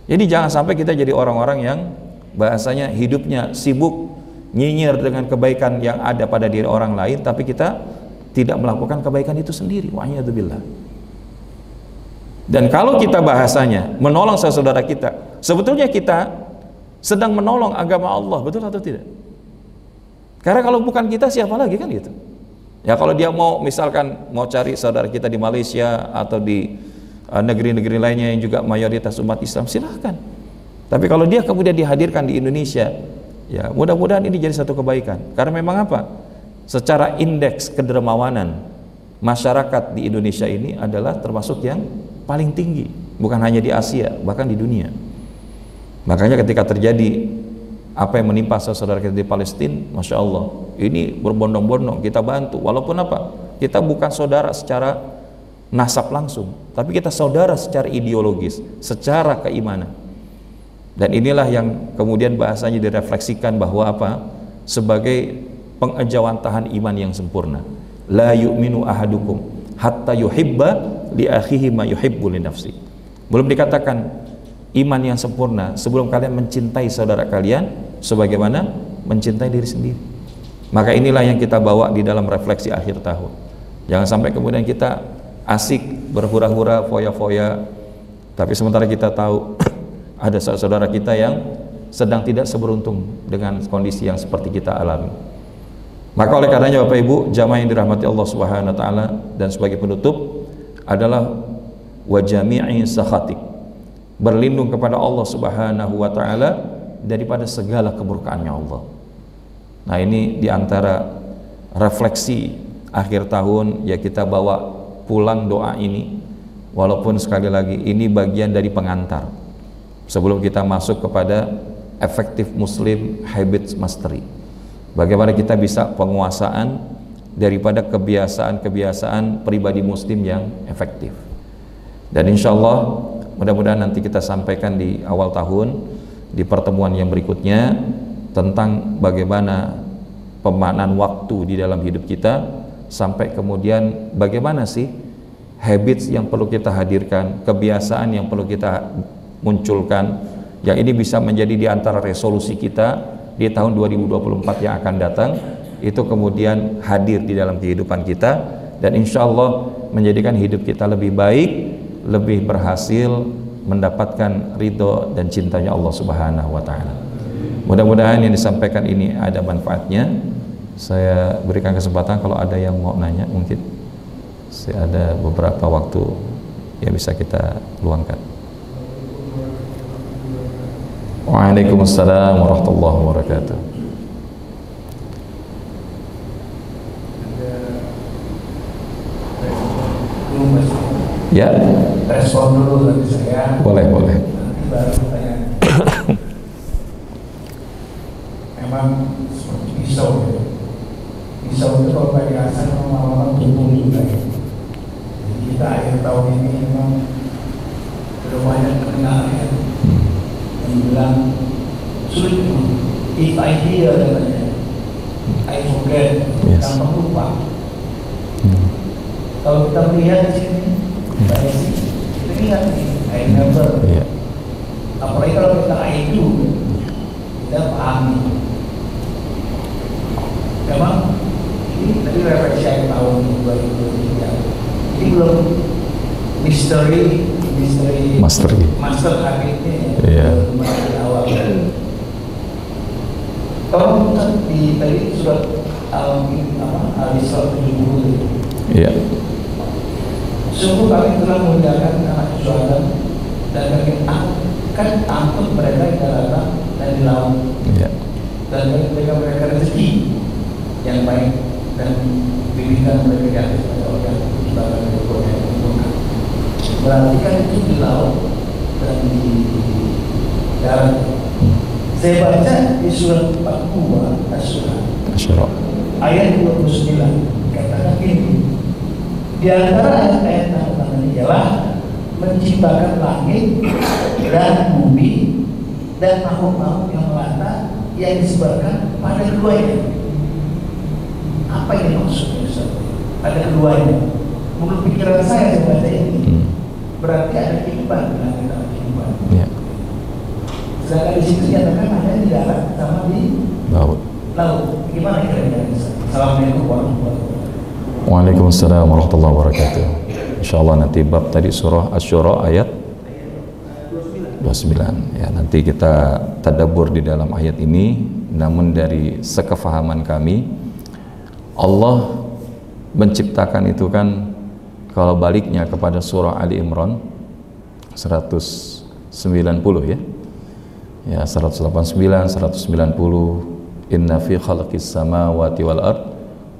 Jadi jangan sampai kita jadi orang-orang yang bahasanya hidupnya sibuk nyinyir dengan kebaikan yang ada pada diri orang lain, tapi kita tidak melakukan kebaikan itu sendiri. Wa'iyadzubillah. Dan kalau kita bahasanya menolong saudara kita, sebetulnya kita sedang menolong agama Allah, betul atau tidak? Karena kalau bukan kita, siapa lagi, kan gitu. Ya, kalau dia mau misalkan mau cari saudara kita di Malaysia atau di negeri-negeri lainnya yang juga mayoritas umat Islam, silahkan. Tapi kalau dia kemudian dihadirkan di Indonesia, ya mudah-mudahan ini jadi satu kebaikan. Karena memang apa? Secara indeks kedermawanan masyarakat di Indonesia ini adalah termasuk yang paling tinggi, bukan hanya di Asia, bahkan di dunia. Makanya ketika terjadi apa yang menimpa saudara kita di Palestina, Masya Allah, ini berbondong-bondong kita bantu. Walaupun apa? Kita bukan saudara secara nasab langsung, tapi kita saudara secara ideologis, secara keimanan. Dan inilah yang kemudian bahasanya direfleksikan bahwa apa? Sebagai pengejawantahan iman yang sempurna. La yu'minu ahadukum hatta yuhibba li akhihi ma yuhibbu li nafsi. Belum dikatakan iman yang sempurna sebelum kalian mencintai saudara kalian sebagaimana mencintai diri sendiri. Maka inilah yang kita bawa di dalam refleksi akhir tahun. Jangan sampai kemudian kita asik berhura-hura, foya-foya, tapi sementara kita tahu ada saudara kita yang sedang tidak seberuntung dengan kondisi yang seperti kita alami. Maka oleh karenanya Bapak Ibu jamaah yang dirahmati Allah Subhanahu wa taala, dan sebagai penutup adalah wa jami'i sakhatik, berlindung kepada Allah Subhanahu wa taala daripada segala kemurkaannya Allah. Nah, ini diantara refleksi akhir tahun, ya kita bawa pulang doa ini, walaupun sekali lagi ini bagian dari pengantar sebelum kita masuk kepada efektif Muslim habits mastery. Bagaimana kita bisa penguasaan daripada kebiasaan-kebiasaan pribadi Muslim yang efektif. Dan insya Allah mudah-mudahan nanti kita sampaikan di awal tahun, di pertemuan yang berikutnya, tentang bagaimana pemaknaan waktu di dalam hidup kita, sampai kemudian bagaimana sih habits yang perlu kita hadirkan, kebiasaan yang perlu kita munculkan, yang ini bisa menjadi di antara resolusi kita di tahun 2024 yang akan datang, itu kemudian hadir di dalam kehidupan kita, dan insya Allah menjadikan hidup kita lebih baik, lebih berhasil mendapatkan ridho dan cintanya Allah Subhanahu wa Ta'ala. Mudah-mudahan yang disampaikan ini ada manfaatnya. Saya berikan kesempatan kalau ada yang mau nanya, mungkin saya ada beberapa waktu yang bisa kita luangkan. Waalaikumsalam warahmatullahi wabarakatuh. Ya, respon dulu dari saya. boleh. Nanti baru tanya. Memang seperti pisau ya. Pisau itu kalau bagi asal lama-lama tumpul juga ya. Jadi kita akhir tahun ini memang sudah banyak kenal ya, yang bilang sulit. If I hear katanya, I forget, gampang lupa. Kalau kita melihat di sini, saya sih kita ingat nih, I never. Apalagi kalau kita I do, kita pahami. Memang ini tadi refleksi akhir tahun 2023. Ini belum master habitnya ya. Di awal. Kalau kita di tadi surat Al-Isra 70. Iya. Sungguh kami telah menguliakan anak Adam dan kami akan angkut mereka di daratan dan di laut. Iya. Dan kami berikan mereka rezeki yang baik dan berikan mereka di atas pada orang di bawah berikutnya yang menguntungkan. Berarti kan itu di laut dan di darat. Saya baca di surat 42 Asy-Syura ayat 29 katakan gini, di antara ayat-ayat tentang ialah menciptakan langit dan bumi dan makhluk-makhluk yang melata yang disebarkan pada keduanya. Apa yang maksudnya Ustaz? Pada keduanya. Menurut pikiran saya sebaca ini, berarti ada kehidupan dengan kita kehidupan. Sedangkan di situ dikatakan ada di darat sama di laut. Gimana kira-kira? Assalamualaikum warahmatullahi wabarakatuh. Waalaikumsalam warahmatullahi wabarakatuh. Insyaallah nanti bab tadi surah Asy-Syura ayat 29. Ya, nanti kita tadabbur di dalam ayat ini. Namun dari sekefahaman kami, Allah menciptakan itu kan, kalau baliknya kepada surah Ali Imran 190 ya. Ya, 189, 190, inna fi khalqis samawati wal ard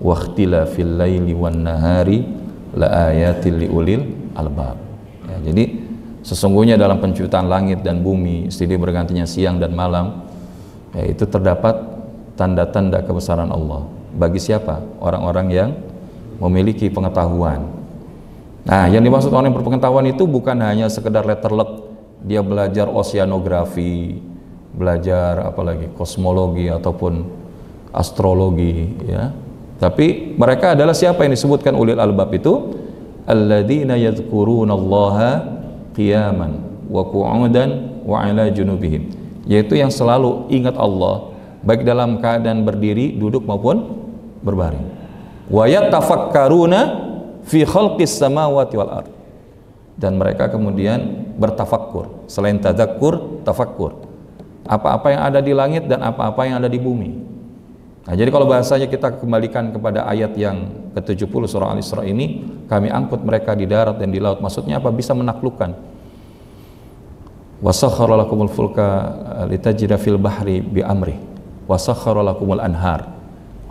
wa ikhtilafil laili wan nahari la ayatil liulil albab. Ya, jadi sesungguhnya dalam penciptaan langit dan bumi, silih bergantinya siang dan malam, ya, itu terdapat tanda-tanda kebesaran Allah. Bagi siapa? Orang-orang yang memiliki pengetahuan. Nah, yang dimaksud orang yang berpengetahuan itu bukan hanya sekedar letterlek, dia belajar oceanografi, belajar apalagi kosmologi ataupun astrologi, ya. Tapi mereka adalah siapa yang disebutkan ulil albab itu? Alladzina yadhkurunallaha qiyaman wa qu'udan wa 'ala junubihim, yaitu yang selalu ingat Allah baik dalam keadaan berdiri, duduk maupun berbaring. Wa yatafakkaruna fi khalqis samawati wal ard, dan mereka kemudian bertafakkur. Selain tadzakkur, tafakkur. Apa-apa yang ada di langit dan apa-apa yang ada di bumi. Nah, jadi kalau bahasanya kita kembalikan kepada ayat yang ke-70 surah Al-Isra ini, kami angkut mereka di darat dan di laut. Maksudnya apa? Bisa menaklukkan. Wa sakhkhara lakumul fulka litajriyya fil bahri bi amri wa sakhkhara lakumul anhar.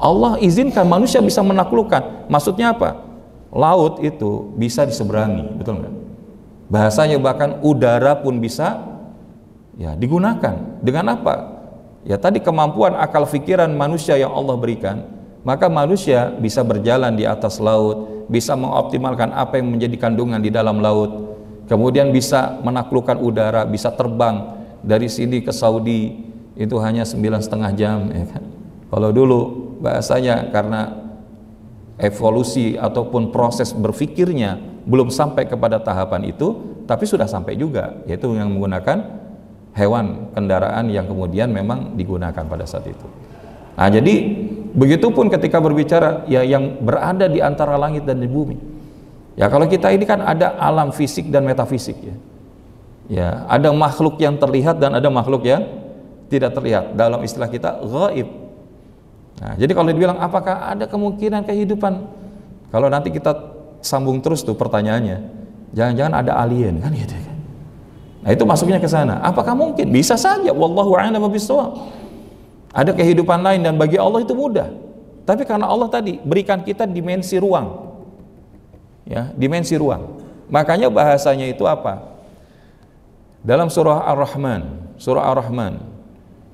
Allah izinkan manusia bisa menaklukkan. Maksudnya apa? Laut itu bisa diseberangi, betul nggak? Bahasanya bahkan udara pun bisa ya digunakan. Dengan apa? Ya tadi kemampuan akal pikiran manusia yang Allah berikan, maka manusia bisa berjalan di atas laut, bisa mengoptimalkan apa yang menjadi kandungan di dalam laut, kemudian bisa menaklukkan udara, bisa terbang dari sini ke Saudi itu hanya 9,5 jam, ya kan? Kalau dulu bahasanya karena evolusi ataupun proses berpikirnya belum sampai kepada tahapan itu, tapi sudah sampai juga, yaitu yang menggunakan hewan kendaraan yang kemudian memang digunakan pada saat itu. Nah, jadi begitupun ketika berbicara ya yang berada di antara langit dan di bumi. Ya kalau kita ini kan ada alam fisik dan metafisik ya. Ya, ada makhluk yang terlihat dan ada makhluk yang tidak terlihat. Dalam istilah kita ghaib. Nah, jadi kalau dibilang apakah ada kemungkinan kehidupan? Kalau nanti kita sambung terus tuh pertanyaannya, jangan-jangan ada alien kan gitu kan? Nah, itu masuknya ke sana. Apakah mungkin? Bisa saja. Wallahu a'lam bishawab. Ada kehidupan lain dan bagi Allah itu mudah. Tapi karena Allah tadi berikan kita dimensi ruang, ya dimensi ruang. Makanya bahasanya itu apa? Dalam surah Ar-Rahman,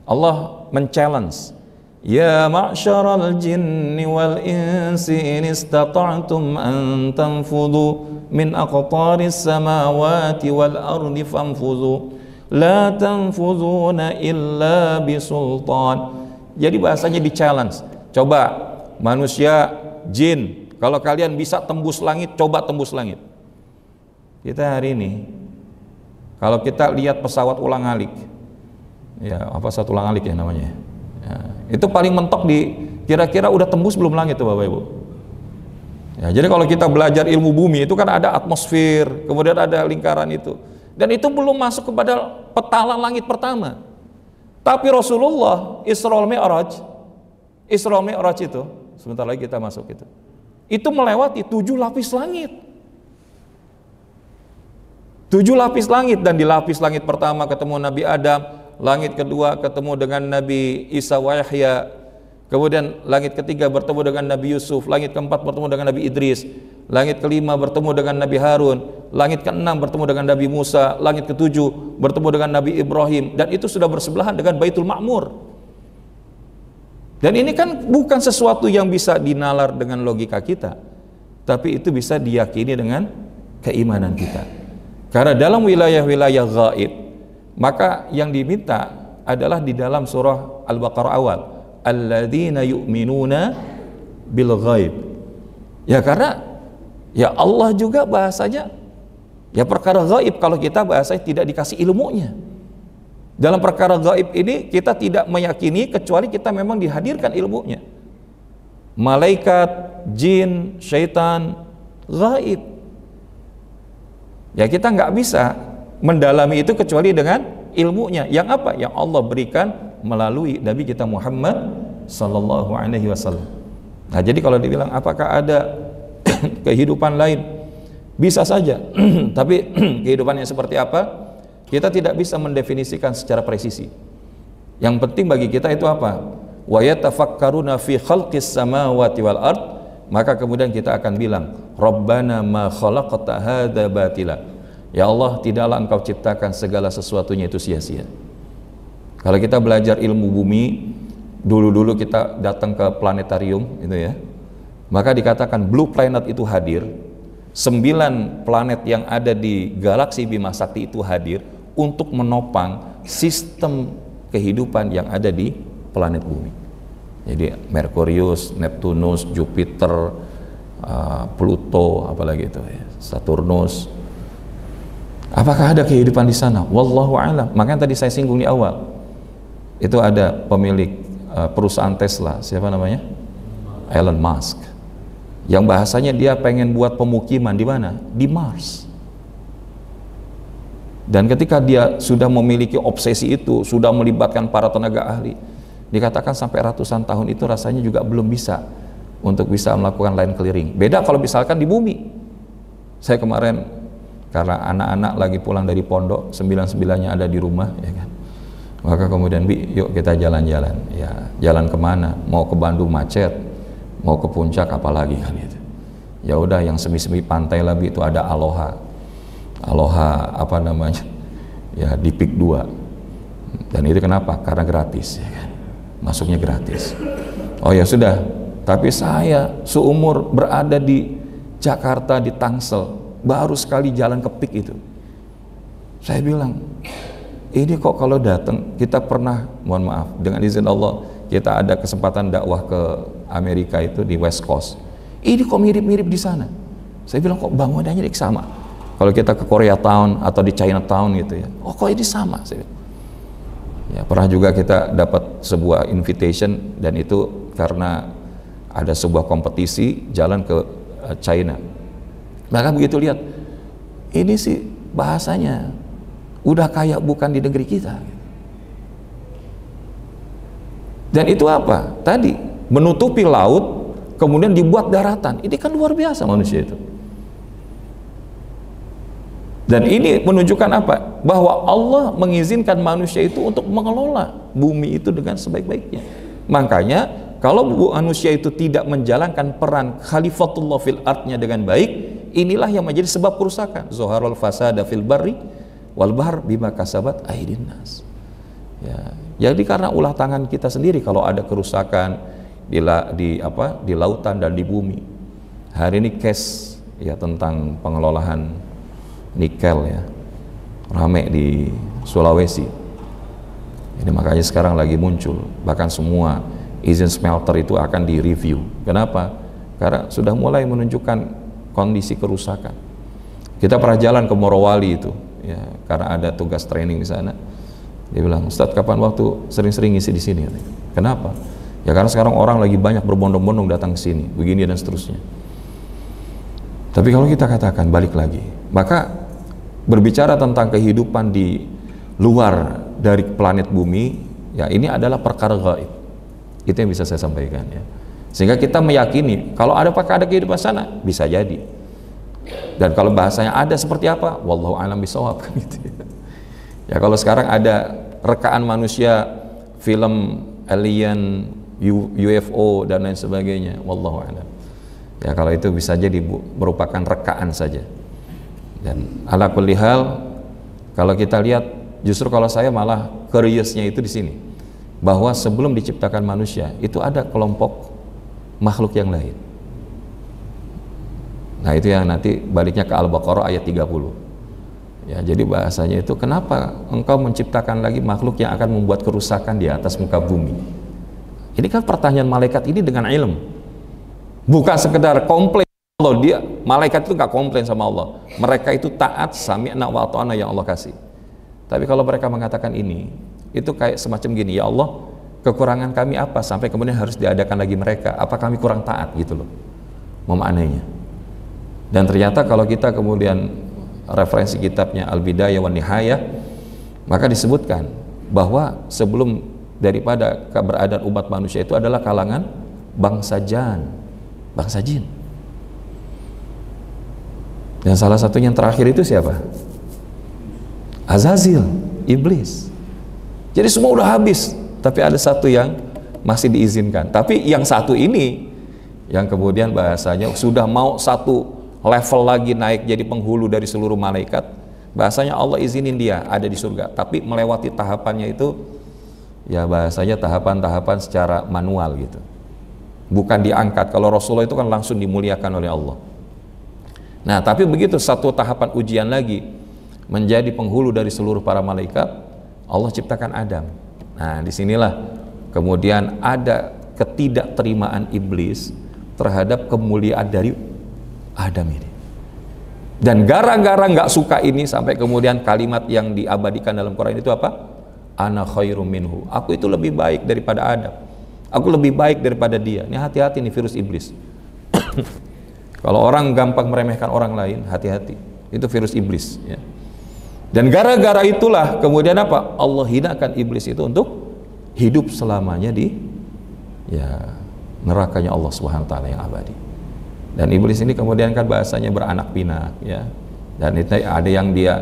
Allah men-challenge. Ya ma'syaral jinni wal insi in istata'tum an tanfudhu min aqtaris samawati wal ardi fanfudhu la tanfudhuna illa bisultan. Jadi bahasanya di challenge. Coba manusia, jin, kalau kalian bisa tembus langit, coba tembus langit. Kita hari ini kalau kita lihat pesawat ulang-alik, ya apa pesawat ulang-alik ya namanya, ya, itu paling mentok di kira-kira udah tembus belum langit tuh Bapak Ibu. Ya, jadi kalau kita belajar ilmu bumi itu kan ada atmosfer, kemudian ada lingkaran itu, dan itu belum masuk kepada petalan langit pertama. Tapi Rasulullah Isra Mi'raj itu sebentar lagi kita masuk itu melewati 7 lapis langit. 7 lapis langit, dan di lapis langit pertama ketemu Nabi Adam, langit kedua ketemu dengan Nabi Isa wa Yahya, kemudian langit ketiga bertemu dengan Nabi Yusuf, langit keempat bertemu dengan Nabi Idris, langit kelima bertemu dengan Nabi Harun, langit keenam bertemu dengan Nabi Musa, langit ketujuh bertemu dengan Nabi Ibrahim, dan itu sudah bersebelahan dengan Baitul Ma'mur. Dan ini kan bukan sesuatu yang bisa dinalar dengan logika kita, tapi itu bisa diyakini dengan keimanan kita. Karena dalam wilayah-wilayah gaib, maka yang diminta adalah di dalam surah Al-Baqarah awal, alladzina yu'minuna bil ghaib. Ya karena ya Allah juga bahasanya ya perkara gaib, kalau kita bahasanya tidak dikasih ilmunya. Dalam perkara gaib ini kita tidak meyakini kecuali kita memang dihadirkan ilmunya. Malaikat, jin, syaitan, gaib. Ya kita nggak bisa mendalami itu kecuali dengan ilmunya. Yang apa? Yang Allah berikan melalui Nabi kita Muhammad sallallahu alaihi wasallam. Nah, jadi kalau dibilang apakah ada kehidupan lain? Bisa saja. Tapi kehidupannya seperti apa? Kita tidak bisa mendefinisikan secara presisi. Yang penting bagi kita itu apa? Wa yatafakkaruna fi khalqis samawati wal ard. Maka kemudian kita akan bilang, Rabbana ma khalaqta hadza batila. Ya Allah, tidaklah Engkau ciptakan segala sesuatunya itu sia-sia. Kalau kita belajar ilmu bumi, dulu-dulu kita datang ke planetarium itu ya, maka dikatakan blue planet itu hadir, 9 planet yang ada di galaksi Bima Sakti itu hadir untuk menopang sistem kehidupan yang ada di planet bumi. Jadi Merkurius, Neptunus, Jupiter, Pluto, apalagi itu ya, Saturnus. Apakah ada kehidupan di sana? Wallahu a'lam. Makanya tadi saya singgung di awal. Itu ada pemilik perusahaan Tesla, siapa namanya? Elon Musk. Yang bahasanya dia pengen buat pemukiman di mana? Di Mars. Dan ketika dia sudah memiliki obsesi itu, sudah melibatkan para tenaga ahli, dikatakan sampai ratusan tahun itu rasanya juga belum bisa untuk bisa melakukan land clearing. Beda kalau misalkan di bumi. Saya kemarin karena anak-anak lagi pulang dari pondok, 9-9-nya ada di rumah, ya kan. Maka kemudian, Bi, yuk kita jalan-jalan. Ya, jalan kemana? Mau ke Bandung macet, mau ke puncak apalagi kan itu. Ya udah, yang semi-semi pantai lah, Bi, itu ada Aloha apa namanya? Ya, di Pik 2. Dan itu kenapa? Karena gratis, ya kan. Masuknya gratis. Oh ya sudah, tapi saya seumur berada di Jakarta, di Tangsel, baru sekali jalan ke Pik itu. Saya bilang, ini kok kalau datang, kita pernah, mohon maaf, dengan izin Allah, kita ada kesempatan dakwah ke Amerika itu di West Coast. Ini kok mirip-mirip di sana. Saya bilang, kok bangunannya sama. Kalau kita ke Koreatown atau di Chinatown gitu ya, oh kok ini sama. Saya bilang. Ya, pernah juga kita dapat sebuah invitation, dan itu karena ada sebuah kompetisi jalan ke China. Maka begitu lihat, ini sih bahasanya udah kayak bukan di negeri kita. Dan itu apa? Tadi menutupi laut, kemudian dibuat daratan. Ini kan luar biasa manusia itu. Dan ini menunjukkan apa? Bahwa Allah mengizinkan manusia itu untuk mengelola bumi itu dengan sebaik-baiknya. Makanya kalau manusia itu tidak menjalankan peran khalifatullah fil ardnya dengan baik, inilah yang menjadi sebab kerusakan. Zoharul fasada fil barri wal bahr bima kasabat aydin nas. Ya, jadi karena ulah tangan kita sendiri kalau ada kerusakan di lautan dan di bumi. Hari ini case ya tentang pengelolaan nikel ya, rame di Sulawesi. Ini makanya sekarang lagi muncul, bahkan semua izin smelter itu akan direview. Kenapa? Karena sudah mulai menunjukkan kondisi kerusakan. Kita pernah jalan ke Morowali itu, ya, karena ada tugas training di sana. Dia bilang, Ustadz kapan waktu sering-sering ngisi di sini? Kenapa? Ya karena sekarang orang lagi banyak berbondong-bondong datang ke sini, begini dan seterusnya. Tapi kalau kita katakan balik lagi, maka berbicara tentang kehidupan di luar dari planet bumi, ya ini adalah perkara gaib. Itu yang bisa saya sampaikan ya. Sehingga kita meyakini kalau apakah ada kehidupan sana, bisa jadi. Dan kalau bahasanya ada seperti apa, wallahu a'lam bishawab gitu ya. Ya kalau sekarang ada rekaan manusia, film alien, UFO dan lain sebagainya, wallahu a'lam. Ya kalau itu bisa jadi merupakan rekaan saja. Dan ala kulli hal, kalau kita lihat, justru kalau saya malah curiousnya itu di sini, bahwa sebelum diciptakan manusia itu ada kelompok makhluk yang lain. Nah itu yang nanti baliknya ke Al-Baqarah ayat 30. Ya, jadi bahasanya itu, kenapa engkau menciptakan lagi makhluk yang akan membuat kerusakan di atas muka bumi? Ini kan pertanyaan malaikat ini dengan ilmu, bukan sekedar komplain. Allah, dia malaikat itu nggak komplain sama Allah, mereka itu taat, sami'na wa ata'na yang Allah kasih. Tapi kalau mereka mengatakan ini, itu kayak semacam gini, ya Allah, kekurangan kami apa sampai kemudian harus diadakan lagi mereka? Apa kami kurang taat gitu loh, memaknainya. Dan ternyata kalau kita kemudian referensi kitabnya Al-Bidayah wan Nihayah, maka disebutkan bahwa sebelum daripada keberadaan umat manusia itu adalah kalangan bangsa jin. Dan salah satunya yang terakhir itu siapa? Azazil, iblis. Jadi semua udah habis, tapi ada satu yang masih diizinkan. Tapi yang satu ini, yang kemudian bahasanya sudah mau satu level lagi naik jadi penghulu dari seluruh malaikat, bahasanya Allah izinin dia ada di surga, tapi melewati tahapannya itu, ya bahasanya tahapan-tahapan secara manual gitu, bukan diangkat. Kalau Rasulullah itu kan langsung dimuliakan oleh Allah. Nah tapi begitu satu tahapan ujian lagi, menjadi penghulu dari seluruh para malaikat, Allah ciptakan Adam. Nah disinilah kemudian ada ketidakterimaan iblis terhadap kemuliaan dari Adam ini. Dan gara-gara nggak suka ini, sampai kemudian kalimat yang diabadikan dalam Quran itu apa? Ana khairum minhu, aku itu lebih baik daripada Adam, aku lebih baik daripada dia. Ini hati-hati nih virus iblis. Kalau orang gampang meremehkan orang lain, hati-hati, itu virus iblis ya. Dan gara-gara itulah kemudian apa? Allah hinakan iblis itu untuk hidup selamanya di ya nerakanya Allah Subhanahu wa taala yang abadi. Dan iblis ini kemudian kan bahasanya beranak pinak ya. Dan itu ada yang dia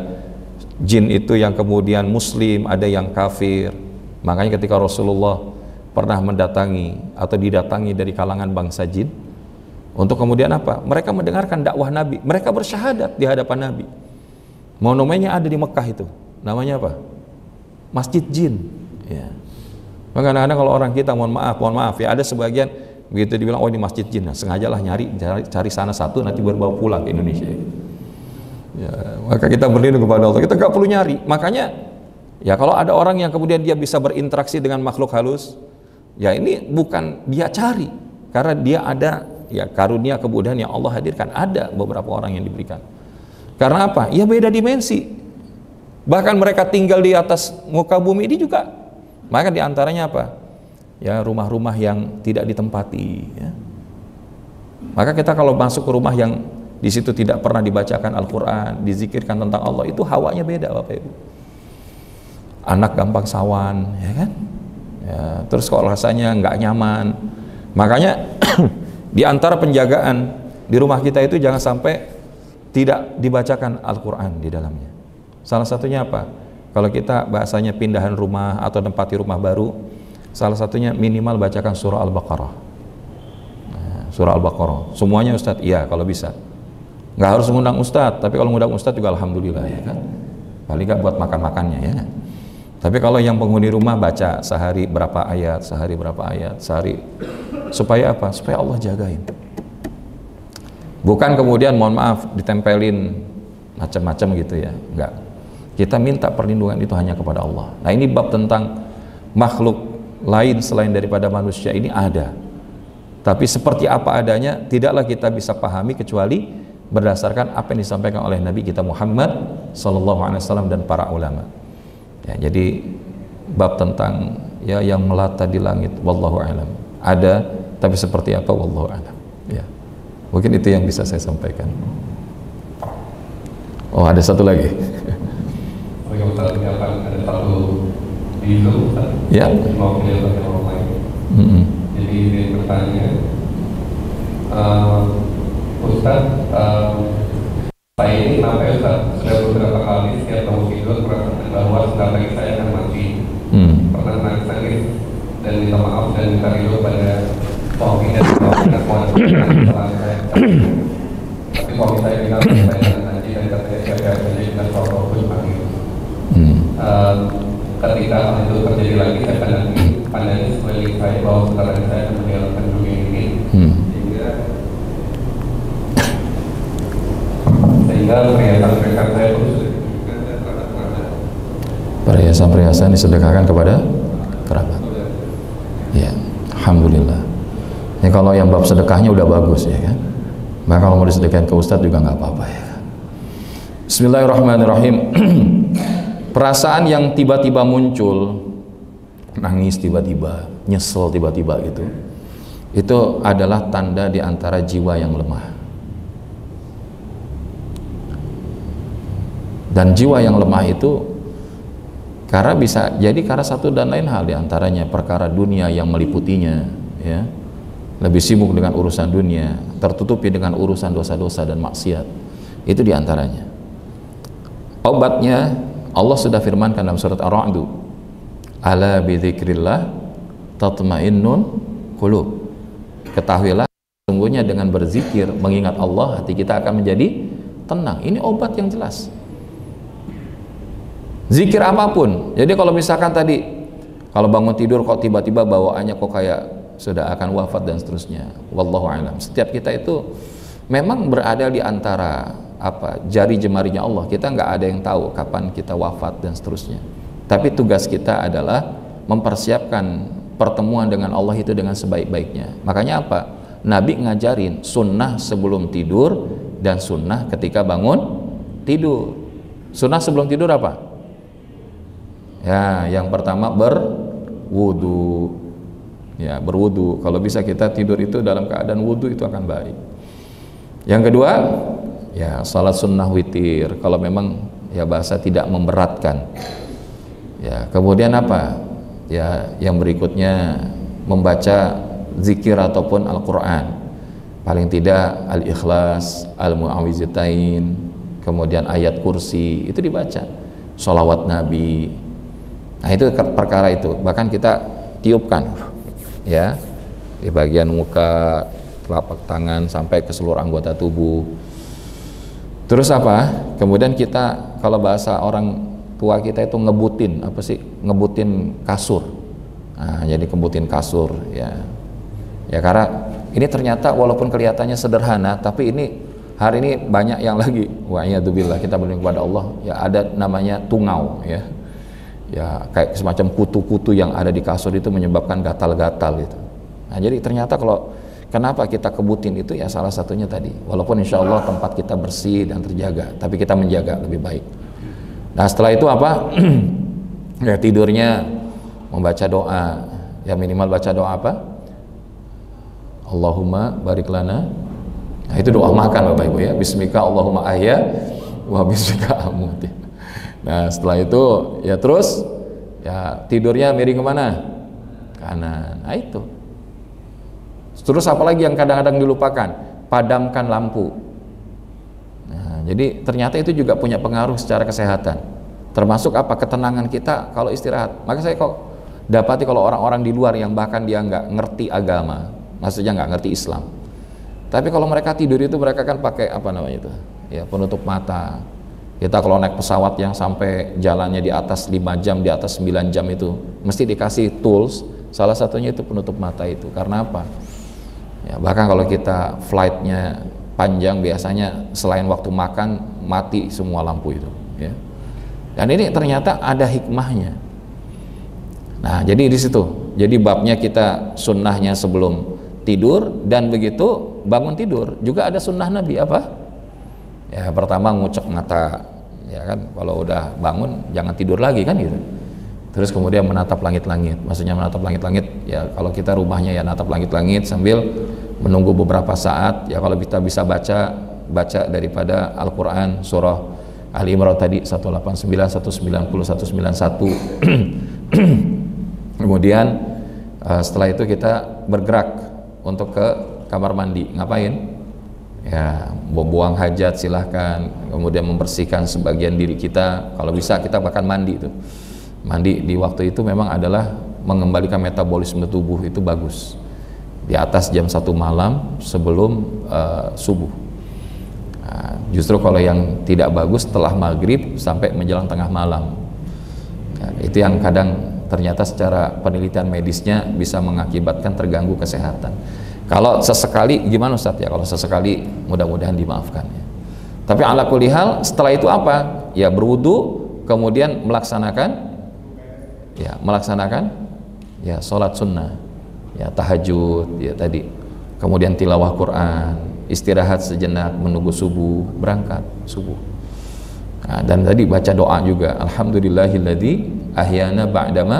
jin itu yang kemudian muslim, ada yang kafir. Makanya ketika Rasulullah pernah mendatangi atau didatangi dari kalangan bangsa jin, untuk kemudian apa? Mereka mendengarkan dakwah Nabi, mereka bersyahadat di hadapan Nabi. Monumennya ada di Mekah itu, namanya apa? Masjid Jin. Ya. Maka kadang-kadang kalau orang kita, mohon maaf ya, ada sebagian begitu dibilang, oh ini Masjid Jin, nah, sengajalah cari sana satu, nanti baru bawa pulang ke Indonesia. Ya, maka kita berlindung kepada Allah, kita nggak perlu nyari. Makanya ya kalau ada orang yang kemudian dia bisa berinteraksi dengan makhluk halus, ya ini bukan dia cari, karena dia ada ya karunia kemudahan yang Allah hadirkan. Ada beberapa orang yang diberikan. Karena apa? Ya beda dimensi. Bahkan mereka tinggal di atas muka bumi ini juga. Maka diantaranya apa? Ya rumah-rumah yang tidak ditempati. Ya. Maka kita kalau masuk ke rumah yang di situ tidak pernah dibacakan Al-Quran, dizikirkan tentang Allah, itu hawanya beda Bapak Ibu. Anak gampang sawan, ya kan? Ya, terus kalau rasanya nggak nyaman. Makanya di antara penjagaan di rumah kita itu jangan sampai tidak dibacakan Al-Quran di dalamnya. Salah satunya apa? Kalau kita bahasanya pindahan rumah atau tempati rumah baru, salah satunya minimal bacakan surah Al-Baqarah. Nah, surah Al-Baqarah. Semuanya Ustadz? Iya kalau bisa. Nggak harus mengundang Ustadz, tapi kalau mengundang Ustadz juga Alhamdulillah ya kan. Paling nggak buat makan-makannya ya. Tapi kalau yang penghuni rumah baca sehari berapa ayat, sehari supaya apa? Supaya Allah jagain. Bukan kemudian mohon maaf ditempelin macam-macam gitu ya, enggak. Kita minta perlindungan itu hanya kepada Allah. Nah ini bab tentang makhluk lain selain daripada manusia ini ada. Tapi seperti apa adanya tidaklah kita bisa pahami kecuali berdasarkan apa yang disampaikan oleh Nabi kita Muhammad SAW dan para ulama. Ya, jadi bab tentang ya yang melata di langit, wallahu a'lam. Ada, tapi seperti apa wallahu a'lam. Ya. Mungkin itu yang bisa saya sampaikan. Oh, ada satu lagi. Oh, yang tadi ada satu di Zoom, ya. Mau kelihatan orang lain. Jadi dia bertanya, Ustaz, saya ini kenapa ya Ustaz? Sudah beberapa kali setiap bangun tidur merasakan bahwa sebentar lagi saya akan mati. Pernah nangis dan minta maaf dan minta ridho pada suami dan kesalahan saya. Tapi suami saya bilang saya nanti dan katanya jaga saja dengan suatu pun pagi. Ketika hal itu terjadi lagi, saya pandangi sekeliling saya bahwa sebentar lagi saya akan meninggalkan dunia ini. Sehingga perhiasan-perhiasan saya pun sudah perhiasan-perhiasan disedekahkan kepada kerabat. Ya, alhamdulillah. Ya kalau yang bab sedekahnya udah bagus ya kan. Maka kalau mau disedekahkan ke ustadz juga nggak apa-apa ya kan. Bismillahirrahmanirrahim. Perasaan yang tiba-tiba muncul, nangis tiba-tiba, nyesel tiba-tiba gitu, itu adalah tanda di antara jiwa yang lemah. Dan jiwa yang lemah itu karena bisa jadi karena satu dan lain hal, diantaranya perkara dunia yang meliputinya, ya, lebih sibuk dengan urusan dunia, tertutupi dengan urusan dosa-dosa dan maksiat, itu diantaranya. Obatnya Allah sudah firmankan dalam surat Ar-Ra'd, ala bidzikrillah tatmainnun qulub. Ketahuilah sesungguhnya dengan berzikir, mengingat Allah, hati kita akan menjadi tenang. Ini obat yang jelas. Zikir apapun. Jadi kalau misalkan tadi kalau bangun tidur kok tiba-tiba bawaannya kok kayak sudah akan wafat dan seterusnya, wallahu a'lam. Setiap kita itu memang berada di antara jari jemarinya Allah. Kita nggak ada yang tahu kapan kita wafat dan seterusnya. Tapi tugas kita adalah mempersiapkan pertemuan dengan Allah itu dengan sebaik-baiknya. Makanya apa? Nabi ngajarin sunnah sebelum tidur dan sunnah ketika bangun tidur. Sunnah sebelum tidur apa? Ya, yang pertama berwudu. Ya, berwudu. Kalau bisa kita tidur itu dalam keadaan wudu itu akan baik. Yang kedua, ya salat sunnah witir. Kalau memang ya bahasa tidak memberatkan. Ya, kemudian apa? Ya, yang berikutnya membaca zikir ataupun Al-Qur'an. Paling tidak Al-Ikhlas, Al-Mu'awwizatain. kemudian ayat kursi itu dibaca, sholawat Nabi. Nah itu perkara itu, bahkan kita tiupkan ya di bagian muka, telapak tangan sampai ke seluruh anggota tubuh. Terus apa? Kemudian kita, kalau bahasa orang tua kita itu ngebutin, apa sih? Ngebutin kasur. Nah, jadi ngebutin kasur ya. Ya karena ini ternyata walaupun kelihatannya sederhana, tapi ini hari ini banyak yang lagi wa'iyadzubillah, kita berlindung kepada Allah, ya ada namanya tungau ya. Ya kayak semacam kutu-kutu yang ada di kasur itu menyebabkan gatal-gatal gitu. Nah, jadi ternyata kalau kenapa kita kebutin itu ya salah satunya tadi, walaupun insya Allah tempat kita bersih dan terjaga, tapi kita menjaga lebih baik. Nah setelah itu apa? Ya tidurnya membaca doa, ya minimal baca doa apa? Allahumma barik lana. Nah itu doa makan Bapak Ibu ya, bismika Allahumma ahya wa bismika amut. Nah setelah itu ya terus ya tidurnya miring kemana? Kanan. Nah itu. Terus apalagi yang kadang-kadang dilupakan, padamkan lampu. Nah, jadi ternyata itu juga punya pengaruh secara kesehatan. Termasuk apa? Ketenangan kita kalau istirahat. Maka saya kok dapati kalau orang-orang di luar yang bahkan dia nggak ngerti agama, maksudnya nggak ngerti Islam. Tapi kalau mereka tidur itu mereka kan pakai apa namanya itu? Ya penutup mata. Kita kalau naik pesawat yang sampai jalannya di atas 5 jam, di atas 9 jam itu, mesti dikasih tools. Salah satunya itu penutup mata itu. Karena apa? Ya, bahkan kalau kita flightnya panjang biasanya selain waktu makan mati semua lampu itu ya. Dan ini ternyata ada hikmahnya. Nah jadi di situ, jadi babnya kita sunnahnya sebelum tidur, dan begitu bangun tidur juga ada sunnah Nabi apa? Ya pertama ngucek mata ya kan, kalau udah bangun jangan tidur lagi kan gitu. Terus kemudian menatap langit-langit, maksudnya menatap langit-langit ya kalau kita rumahnya ya natap langit-langit sambil menunggu beberapa saat ya, kalau kita bisa baca daripada Al-Quran surah Ali Imran tadi 189, 190, 191. Kemudian setelah itu kita bergerak untuk ke kamar mandi. Ngapain? Ya buang hajat silahkan, kemudian membersihkan sebagian diri kita, kalau bisa kita bahkan mandi itu. Mandi di waktu itu memang adalah mengembalikan metabolisme tubuh, itu bagus di atas jam 1 malam sebelum subuh. Nah, justru kalau yang tidak bagus setelah maghrib sampai menjelang tengah malam. Nah, itu yang kadang ternyata secara penelitian medisnya bisa mengakibatkan terganggu kesehatan. Kalau sesekali gimana Ustaz ya? Kalau sesekali mudah-mudahan dimaafkan ya. Tapi ala kulli hal setelah itu apa? Ya berwudu, kemudian melaksanakan ya sholat sunnah, ya tahajud ya tadi, kemudian tilawah Quran, istirahat sejenak menunggu subuh, berangkat subuh. Nah, dan tadi baca doa juga, alhamdulillahilladzi ahyana ba'dama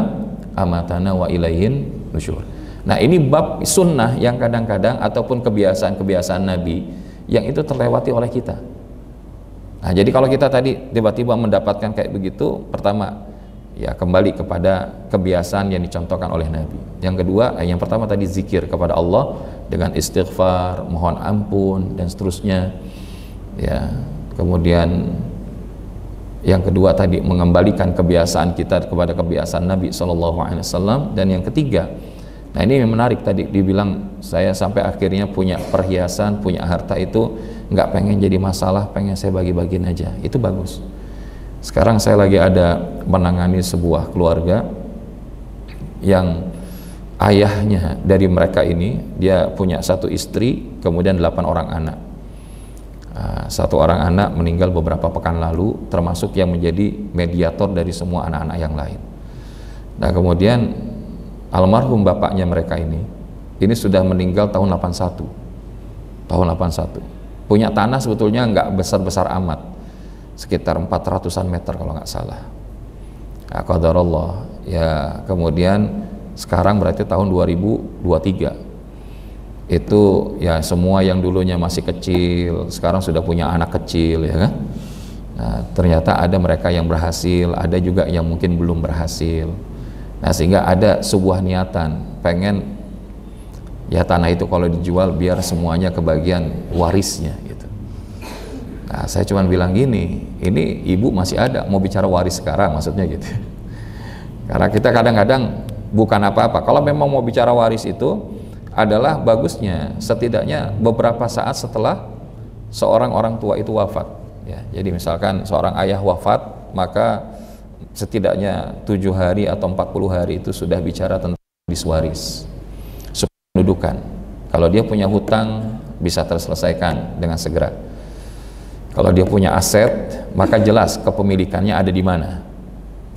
amatana wa ilaihin nusyur. Nah ini bab sunnah yang kadang-kadang ataupun kebiasaan-kebiasaan Nabi yang itu terlewati oleh kita. Nah jadi kalau kita tadi tiba-tiba mendapatkan kayak begitu, pertama ya kembali kepada kebiasaan yang dicontohkan oleh Nabi. Yang kedua, yang pertama tadi zikir kepada Allah dengan istighfar, mohon ampun dan seterusnya. Ya, kemudian yang kedua tadi mengembalikan kebiasaan kita kepada kebiasaan Nabi SAW. Dan yang ketiga, nah ini yang menarik tadi dibilang saya sampai akhirnya punya perhiasan, punya harta itu nggak pengen jadi masalah, pengen saya bagi-bagiin aja. Itu bagus. Sekarang saya lagi ada menangani sebuah keluarga yang ayahnya dari mereka ini, dia punya 1 istri, kemudian 8 orang anak. 1 orang anak meninggal beberapa pekan lalu, termasuk yang menjadi mediator dari semua anak-anak yang lain. Nah kemudian almarhum bapaknya mereka ini sudah meninggal tahun 81. Tahun 81. Punya tanah sebetulnya nggak besar-besar amat, sekitar 400-an meter kalau nggak salah. Nah, qadarullah ya, kemudian sekarang berarti tahun 2023 itu ya semua yang dulunya masih kecil sekarang sudah punya anak kecil ya kan. Nah, ternyata ada mereka yang berhasil, ada juga yang mungkin belum berhasil. Nah sehingga ada sebuah niatan pengen ya tanah itu kalau dijual biar semuanya kebagian warisnya gitu. Nah saya cuma bilang gini, ini ibu masih ada, mau bicara waris sekarang maksudnya gitu. Karena kita kadang-kadang bukan apa-apa. Kalau memang mau bicara waris itu adalah bagusnya setidaknya beberapa saat setelah seorang orang tua itu wafat. Ya, jadi misalkan seorang ayah wafat, maka setidaknya 7 hari atau 40 hari itu sudah bicara tentang waris, kependudukan. Kalau dia punya hutang bisa terselesaikan dengan segera. Kalau dia punya aset, maka jelas kepemilikannya ada di mana.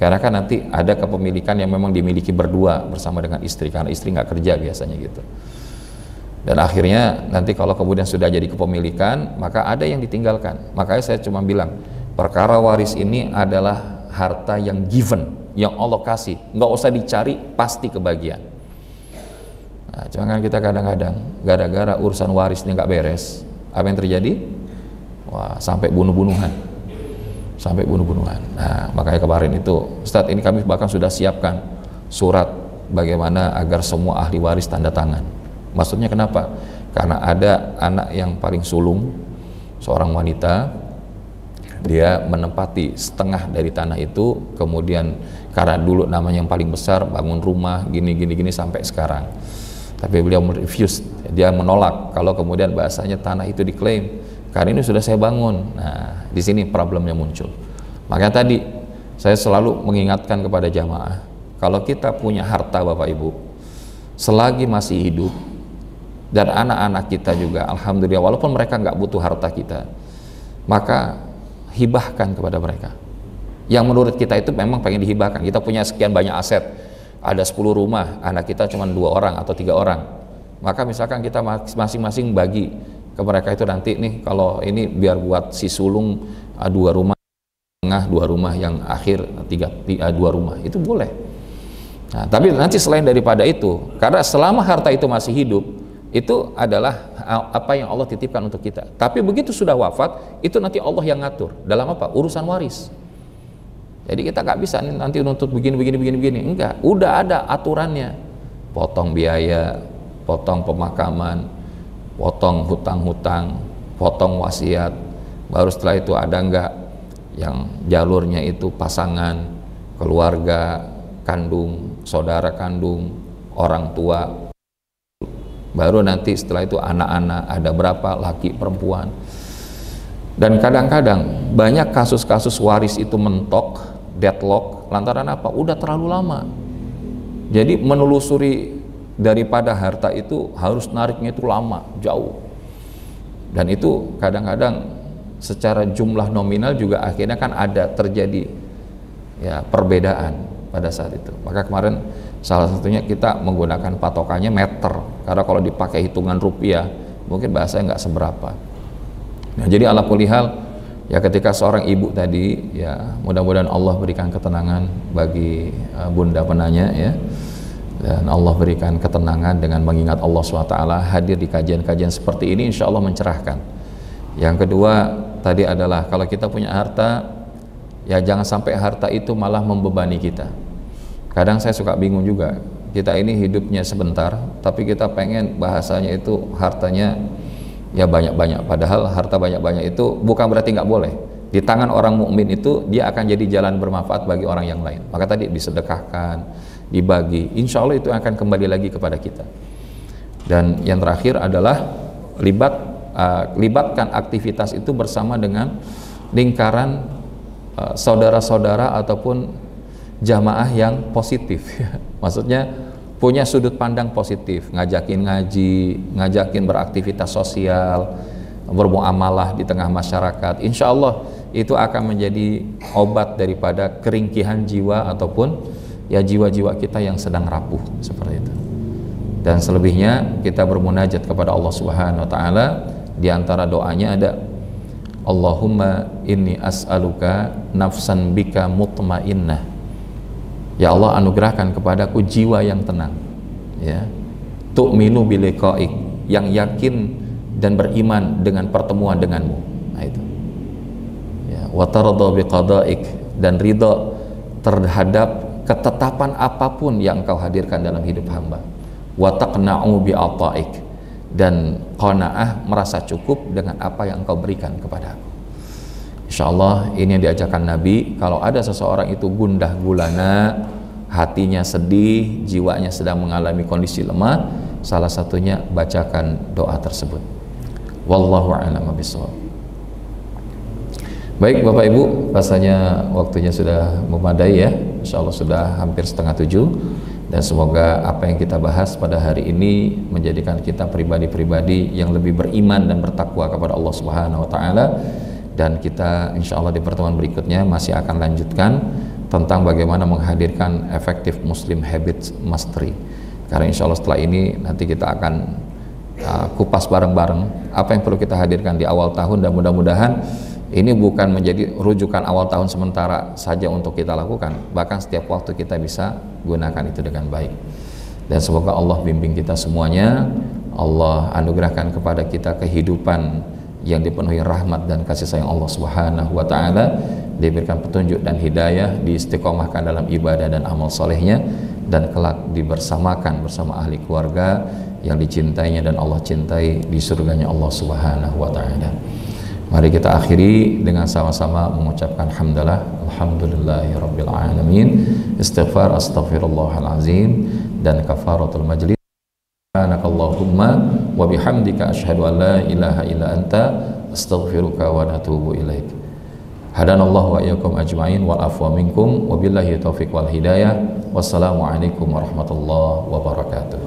Karena kan nanti ada kepemilikan yang memang dimiliki berdua bersama dengan istri, karena istri nggak kerja biasanya gitu. Dan akhirnya nanti kalau kemudian sudah jadi kepemilikan, maka ada yang ditinggalkan. Makanya saya cuma bilang, perkara waris ini adalah harta yang given, yang Allah kasih, nggak usah dicari, pasti kebagian. Nah, cuma kan kita kadang-kadang gara-gara urusan waris ini nggak beres, apa yang terjadi? Wah, sampai bunuh-bunuhan, sampai bunuh-bunuhan. Nah, makanya kemarin itu, Ustadz, ini kami bahkan sudah siapkan surat bagaimana agar semua ahli waris tanda tangan. Maksudnya kenapa? Karena ada anak yang paling sulung, seorang wanita, dia menempati setengah dari tanah itu, kemudian karena dulu namanya yang paling besar, bangun rumah, gini sampai sekarang. Tapi beliau refuse, dia menolak kalau kemudian bahasanya tanah itu diklaim, karena ini sudah saya bangun. Nah, di sini problemnya muncul. Makanya tadi saya selalu mengingatkan kepada jamaah, kalau kita punya harta Bapak Ibu, selagi masih hidup, dan anak-anak kita juga, alhamdulillah, walaupun mereka nggak butuh harta kita, maka hibahkan kepada mereka. Yang menurut kita itu memang pengen dihibahkan. Kita punya sekian banyak aset, ada 10 rumah, anak kita cuma 2 orang atau 3 orang, maka misalkan kita masing-masing bagi ke mereka itu, nanti nih kalau ini biar buat si sulung 2 rumah, tengah 2 rumah, yang akhir 2 rumah, itu boleh. Nah, tapi nanti selain daripada itu, karena selama harta itu masih hidup, itu adalah apa yang Allah titipkan untuk kita. Tapi begitu sudah wafat, itu nanti Allah yang ngatur. Dalam apa? Urusan waris. Jadi kita nggak bisa nanti nuntut begini. Enggak, udah ada aturannya. Potong biaya, potong pemakaman, potong hutang-hutang, potong wasiat. Baru setelah itu ada enggak yang jalurnya itu pasangan, keluarga kandung, saudara kandung, orang tua. Baru nanti setelah itu anak-anak, ada berapa laki perempuan. Dan kadang-kadang banyak kasus-kasus waris itu mentok, deadlock, lantaran apa? Udah terlalu lama. Jadi menelusuri daripada harta itu harus nariknya itu lama, jauh. Dan itu kadang-kadang secara jumlah nominal juga akhirnya kan ada terjadi ya perbedaan pada saat itu. Maka kemarin salah satunya kita menggunakan patokannya meter, karena kalau dipakai hitungan rupiah mungkin bahasanya nggak seberapa. Nah, jadi ala kulli hal, ya ketika seorang ibu tadi, ya mudah-mudahan Allah berikan ketenangan bagi bunda penanya ya, dan Allah berikan ketenangan dengan mengingat Allah SWT, hadir di kajian-kajian seperti ini insya Allah mencerahkan. Yang kedua tadi adalah kalau kita punya harta, ya jangan sampai harta itu malah membebani kita. Kadang saya suka bingung juga, kita ini hidupnya sebentar, tapi kita pengen bahasanya itu hartanya ya banyak-banyak. Padahal harta banyak-banyak itu bukan berarti nggak boleh. Di tangan orang mukmin itu dia akan jadi jalan bermanfaat bagi orang yang lain. Maka tadi disedekahkan, dibagi, insya Allah itu akan kembali lagi kepada kita. Dan yang terakhir adalah libatkan aktivitas itu bersama dengan lingkaran saudara-saudara ataupun jamaah yang positif. Maksudnya punya sudut pandang positif, ngajakin ngaji, ngajakin beraktivitas sosial, bermuamalah di tengah masyarakat. Insya Allah itu akan menjadi obat daripada keringkihan jiwa ataupun ya jiwa-jiwa kita yang sedang rapuh seperti itu. Dan selebihnya kita bermunajat kepada Allah Subhanahu wa taala. Di antara doanya ada Allahumma inni as'aluka nafsan bika mutmainnah. Ya Allah, anugerahkan kepadaku jiwa yang tenang, ya, tu'minu biliqa'ik, yang yakin dan beriman dengan pertemuan denganmu. Nah itu ya, wa tarda biqada'ik, dan ridha terhadap ketetapan apapun yang engkau hadirkan dalam hidup hamba. Wa taqna'u bi'ata'ik, dan qanaah, merasa cukup dengan apa yang engkau berikan kepada aku. Insya Allah ini yang diajarkan Nabi. Kalau ada seseorang itu gundah gulana, hatinya sedih, jiwanya sedang mengalami kondisi lemah, salah satunya bacakan doa tersebut. Wallahu a'lam bishawab. Baik Bapak Ibu, rasanya waktunya sudah memadai ya. Insya Allah sudah hampir 6:30. Dan semoga apa yang kita bahas pada hari ini menjadikan kita pribadi-pribadi yang lebih beriman dan bertakwa kepada Allah Subhanahu wa Ta'ala. Dan kita insya Allah di pertemuan berikutnya masih akan lanjutkan tentang bagaimana menghadirkan efektif Muslim Habit Mastery. Karena insya Allah setelah ini nanti kita akan kupas bareng-bareng apa yang perlu kita hadirkan di awal tahun, dan mudah-mudahan ini bukan menjadi rujukan awal tahun sementara saja untuk kita lakukan, bahkan setiap waktu kita bisa gunakan itu dengan baik. Dan semoga Allah bimbing kita semuanya, Allah anugerahkan kepada kita kehidupan yang dipenuhi rahmat dan kasih sayang Allah Subhanahu wa Ta'ala, diberikan petunjuk dan hidayah, diistiqomahkan dalam ibadah dan amal solehnya, dan kelak dibersamakan bersama ahli keluarga yang dicintainya dan Allah cintai di surganya Allah Subhanahu wa Ta'ala. Mari kita akhiri dengan sama-sama mengucapkan hamdalah, alhamdulillahirabbil alamin, istighfar astaghfirullahalazim, dan kafaratul majlis. Subhanakallahumma wa bihamdika asyhadu an la ilaha illa anta astaghfiruka wa atubu ilaik. Hadanallahu wa iyyakum ajmain wal afwa minkum wa billahi taufiq wal hidayah. Wassalamu alaikum warahmatullahi wabarakatuh.